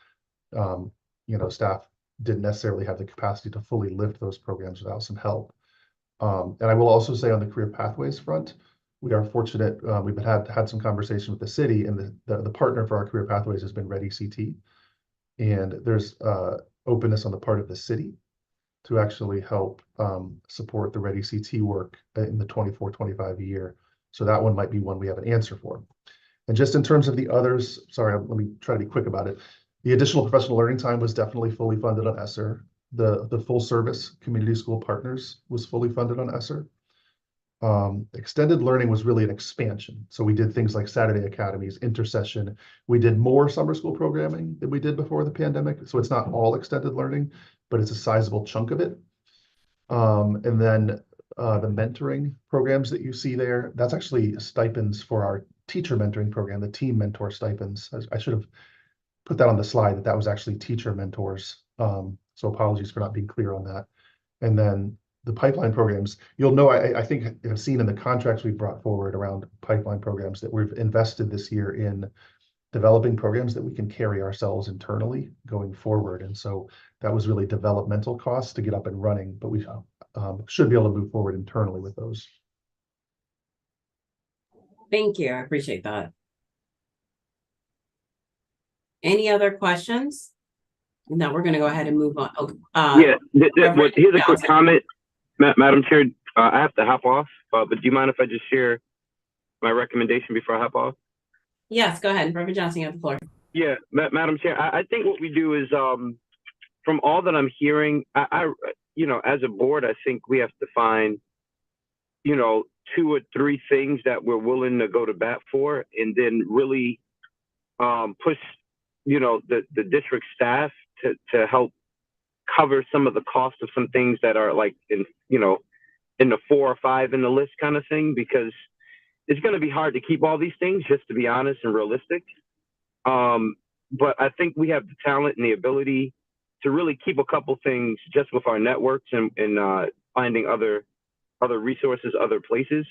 C: staff didn't necessarily have the capacity to fully lift those programs without some help. And I will also say on the career pathways front, we are fortunate. We've had some conversation with the city, and the partner for our career pathways has been Ready CT. And there's openness on the part of the city to actually help support the Ready CT work in the 24-25 year. So that one might be one we have an answer for. And just in terms of the others, sorry, let me try to be quick about it. The additional professional learning time was definitely fully funded on ESSER. The full service community school partners was fully funded on ESSER. Extended learning was really an expansion. So we did things like Saturday academies, intercession. We did more summer school programming than we did before the pandemic. So it's not all extended learning, but it's a sizable chunk of it. And then the mentoring programs that you see there, that's actually stipends for our teacher mentoring program, the team mentor stipends. I should have put that on the slide that was actually teacher mentors. So apologies for not being clear on that. And then the pipeline programs, you'll know, I think I've seen in the contracts we've brought forward around pipeline programs that we've invested this year in developing programs that we can carry ourselves internally going forward. And so that was really developmental costs to get up and running, but we should be able to move forward internally with those.
A: Thank you. I appreciate that. Any other questions? No, we're going to go ahead and move on.
H: Here's a quick comment, Madam Chair. I have to hop off, but do you mind if I just share my recommendation before I hop off?
A: Yes, go ahead. Reverend Johnson, you have the floor.
H: Yeah, Madam Chair, I think what we do is, from all that I'm hearing, I as a board, I think we have to find, 2 or 3 things that we're willing to go to bat for, and then really push, the district staff to help cover some of the cost of some things that are like in the 4 or 5 in the list kind of thing, because it's going to be hard to keep all these things, just to be honest and realistic. But I think we have the talent and the ability to really keep a couple things just with our networks and finding other resources, other places.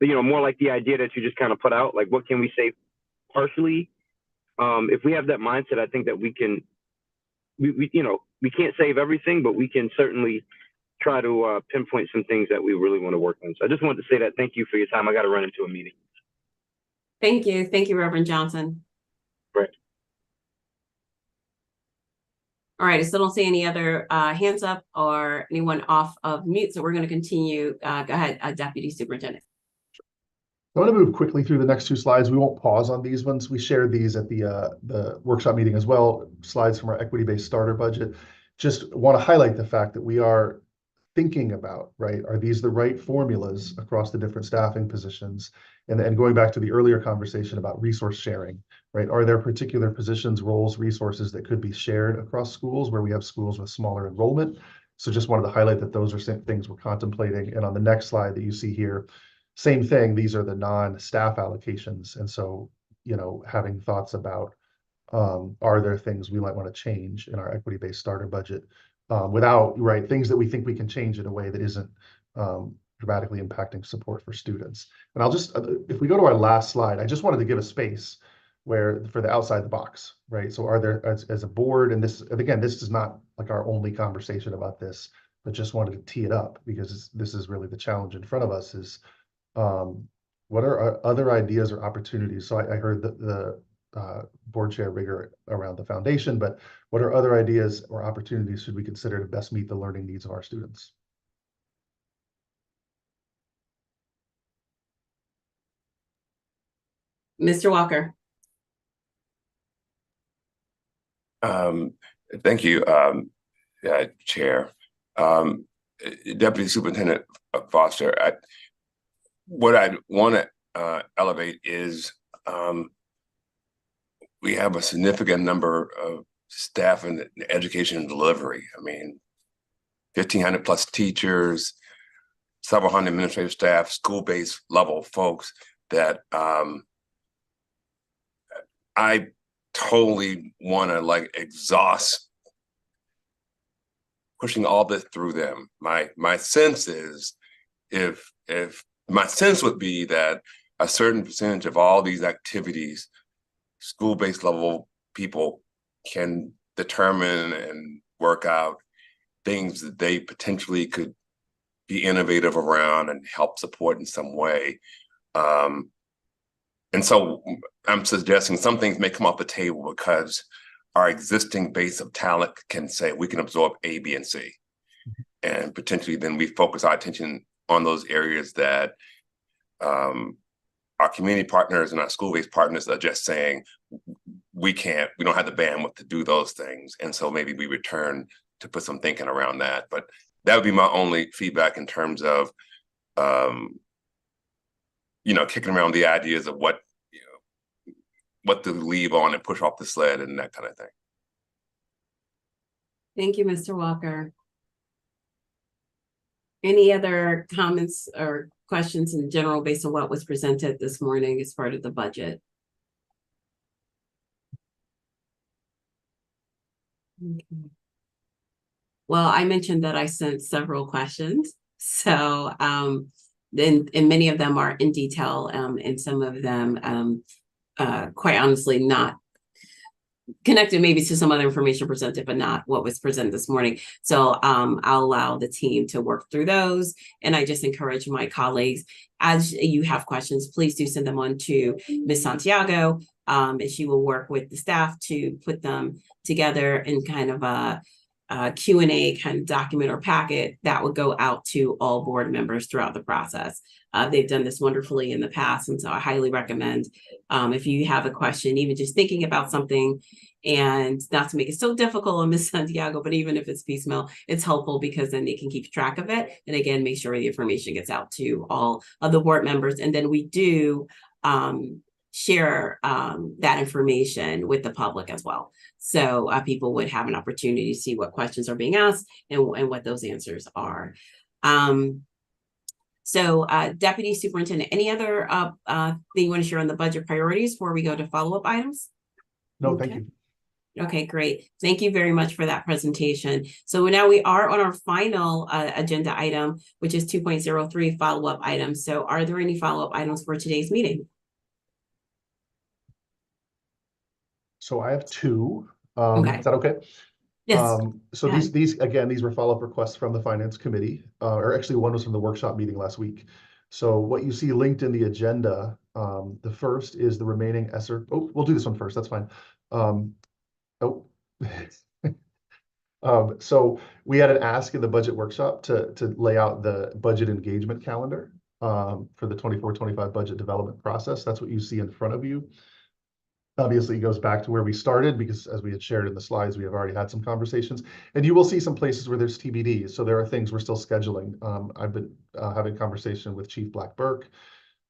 H: But, more like the idea that you just kind of put out, like what can we save partially? If we have that mindset, I think that we can, we can't save everything, but we can certainly try to pinpoint some things that we really want to work on. So I just wanted to say that. Thank you for your time. I got to run into a meeting.
A: Thank you. Thank you, Reverend Johnson.
H: Right.
A: All right. I still don't see any other hands up or anyone off of mute. So we're going to continue. Go ahead, Deputy Superintendent.
C: I want to move quickly through the next 2 slides. We won't pause on these ones. We shared these at the workshop meeting as well, slides from our equity-based starter budget. Just want to highlight the fact that we are thinking about, right, are these the right formulas across the different staffing positions? And going back to the earlier conversation about resource sharing, right, are there particular positions, roles, resources that could be shared across schools where we have schools with smaller enrollment? So just wanted to highlight that those are things we're contemplating. And on the next slide that you see here, same thing, these are the non-staff allocations. And so, having thoughts about, are there things we might want to change in our equity-based starter budget without, right, things that we think we can change in a way that isn't dramatically impacting support for students. And I'll just, if we go to our last slide, I just wanted to give a space where for the outside the box, right? So are there, as a board, and this, again, this is not like our only conversation about this, but just wanted to tee it up because this is really the challenge in front of us is, what are our other ideas or opportunities? So I heard the board chair Rigger around the foundation, but what are other ideas or opportunities should we consider to best meet the learning needs of our students?
A: Mr. Walker.
E: Thank you, Chair. Deputy Superintendent Foster, what I want to elevate is we have a significant number of staff in education and delivery. I mean, 1,500 plus teachers, several hundred administrative staff, school-based level folks that I totally want to like exhaust pushing all this through them. My sense is if my sense would be that a certain percentage of all these activities, school-based level people can determine and work out things that they potentially could be innovative around and help support in some way. And so I'm suggesting some things may come off the table because our existing base of talent can say we can absorb A, B, and C. And potentially then we focus our attention on those areas that our community partners and our school-based partners are just saying, we don't have the bandwidth to do those things. And so maybe we return to put some thinking around that. But that would be my only feedback in terms of, kicking around the ideas of what to leave on and push off the sled and that kind of thing.
A: Thank you, Mr. Walker. Any other comments or questions in general based on what was presented this morning as part of the budget? Okay. Well, I mentioned that I sent several questions. So, and many of them are in detail, and some of them, quite honestly, not connected maybe to some other information presented, but not what was presented this morning. So I'll allow the team to work through those. And I just encourage my colleagues, as you have questions, please do send them on to Ms. Santiago, and she will work with the staff to put them together in kind of a Q&A kind of document or packet that would go out to all board members throughout the process. They've done this wonderfully in the past, and so I highly recommend if you have a question, even just thinking about something, and not to make it so difficult on Ms. Santiago, but even if it's piecemeal, it's helpful because then they can keep track of it. And again, make sure the information gets out to all of the board members. And then we do share that information with the public as well. So people would have an opportunity to see what questions are being asked and what those answers are. So Deputy Superintendent, any other thing you want to share on the budget priorities before we go to follow-up items?
C: No, thank you.
A: Okay, great. Thank you very much for that presentation. So now we are on our final agenda item, which is 2.03 follow-up items. So are there any follow-up items for today's meeting?
C: So I have two.
A: Okay.
C: Is that okay?
A: Yes.
C: So these were follow-up requests from the Finance Committee, or actually one was from the workshop meeting last week. So what you see linked in the agenda, the first is the remaining ESSER. Oh, we'll do this one first. That's fine. So we had an ask in the budget workshop to lay out the budget engagement calendar for the 24-25 budget development process. That's what you see in front of you. Obviously, it goes back to where we started because, as we had shared in the slides, we have already had some conversations. And you will see some places where there's TBD. So there are things we're still scheduling. I've been having conversation with Chief Black Burke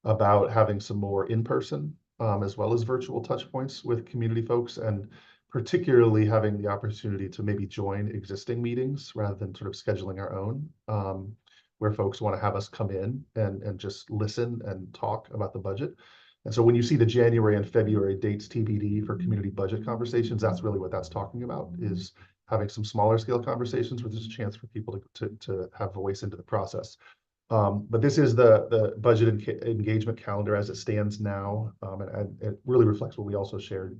C: about having some more in-person as well as virtual touch points with community folks, and particularly having the opportunity to maybe join existing meetings rather than sort of scheduling our own, where folks want to have us come in and just listen and talk about the budget. And so when you see the January and February dates TBD for community budget conversations, that's really what that's talking about, is having some smaller scale conversations where there's a chance for people to have voice into the process. But this is the budget engagement calendar as it stands now. And it really reflects what we also shared.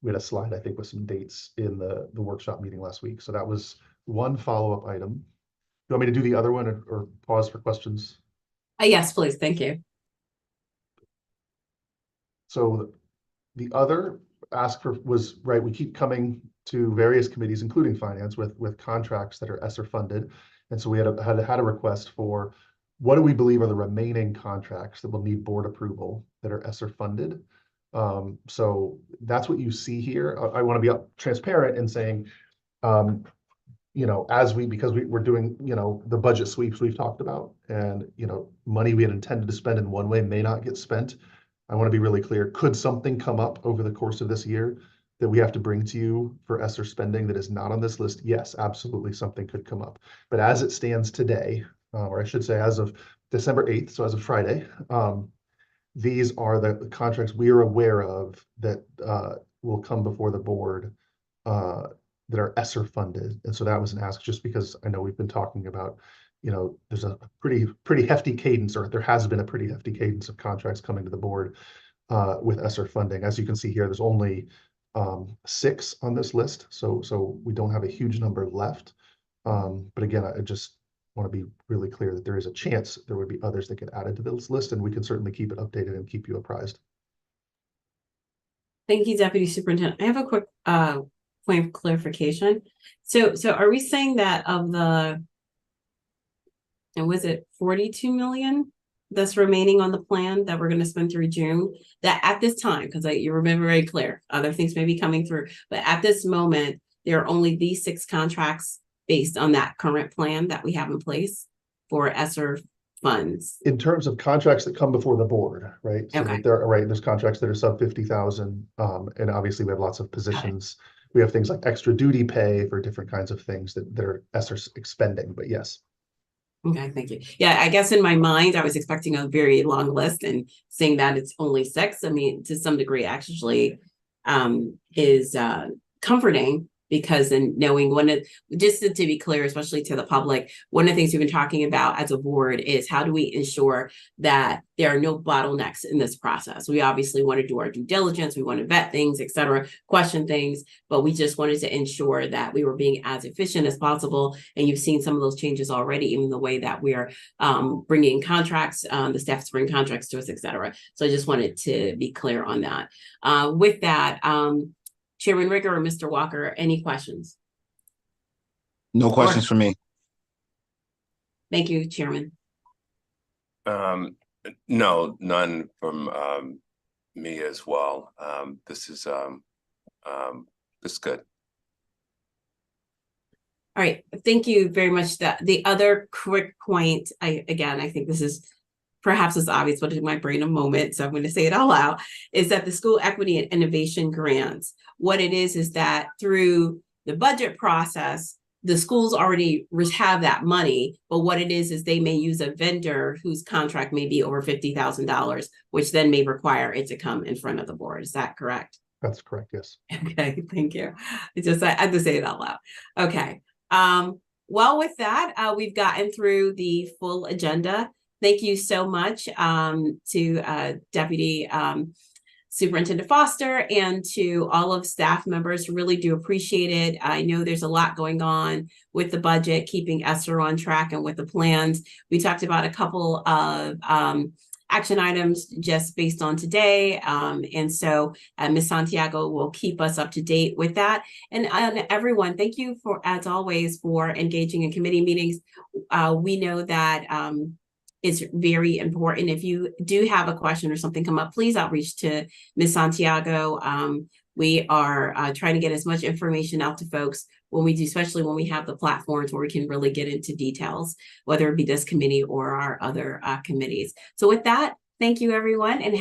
C: We had a slide, I think, with some dates in the workshop meeting last week. So that was one follow-up item. Do you want me to do the other one or pause for questions?
A: Yes, please. Thank you.
C: So the other ask for was, right, we keep coming to various committees, including finance, with contracts that are ESSER funded. And so we had a request for what do we believe are the remaining contracts that will need board approval that are ESSER funded. So that's what you see here. I want to be transparent in saying, because we're doing, the budget sweeps we've talked about, and, money we had intended to spend in one way may not get spent. I want to be really clear. Could something come up over the course of this year that we have to bring to you for ESSER spending that is not on this list? Yes, absolutely, something could come up. But as it stands today, or I should say as of December 8th, so as of Friday, these are the contracts we are aware of that will come before the board that are ESSER funded. And so that was an ask, just because I know we've been talking about, there's a pretty hefty cadence, or there has been a pretty hefty cadence of contracts coming to the board with ESSER funding. As you can see here, there's only 6 on this list, so we don't have a huge number left. But again, I just want to be really clear that there is a chance there would be others that get added to this list, and we can certainly keep it updated and keep you apprised.
A: Thank you, Deputy Superintendent. I have a quick point of clarification. So are we saying that of the, and was it 42 million that's remaining on the plan that we're going to spend through June, that at this time, because you remember very clear, other things may be coming through, but at this moment, there are only these 6 contracts based on that current plan that we have in place for ESSER funds?
C: In terms of contracts that come before the board, right? So
A: Okay.
C: there's contracts that are sub 50,000. And obviously we have lots of positions. We have things like extra duty pay for different kinds of things that are ESSER expending, but yes.
A: Okay, thank you. Yeah, I guess in my mind, I was expecting a very long list, and seeing that it's only 6, I mean, to some degree, actually is comforting, because in knowing just to be clear, especially to the public, one of the things we've been talking about as a board is how do we ensure that there are no bottlenecks in this process. We obviously want to do our due diligence, we want to vet things, et cetera, question things, but we just wanted to ensure that we were being as efficient as possible. And you've seen some of those changes already, even the way that we are bringing contracts, the staff's bring contracts to us, et cetera. So I just wanted to be clear on that. With that, Chairman Ricker or Mr. Walker, any questions?
D: No questions for me.
A: Thank you, Chairman.
E: No, none from me as well. This is good.
A: All right, thank you very much. The other quick point, I think this is perhaps it's obvious, but in my brain a moment, so I'm going to say it all out, is that the School Equity and Innovation Grants, what it is that through the budget process, the schools already have that money, but what it is they may use a vendor whose contract may be over $50,000, which then may require it to come in front of the board. Is that correct?
C: That's correct, yes.
A: Okay, thank you. I had to say it out loud. Okay. Well, with that, we've gotten through the full agenda. Thank you so much to Deputy Superintendent Foster and to all of staff members. Really do appreciate it. I know there's a lot going on with the budget, keeping ESSER on track and with the plans. We talked about a couple of action items just based on today. And so Ms. Santiago will keep us up to date with that. And everyone, thank you for, as always, for engaging in committee meetings. We know that it's very important. If you do have a question or something come up, please outreach to Ms. Santiago. We are trying to get as much information out to folks when we do, especially when we have the platforms where we can really get into details, whether it be this committee or our other committees. So with that, thank you, everyone, and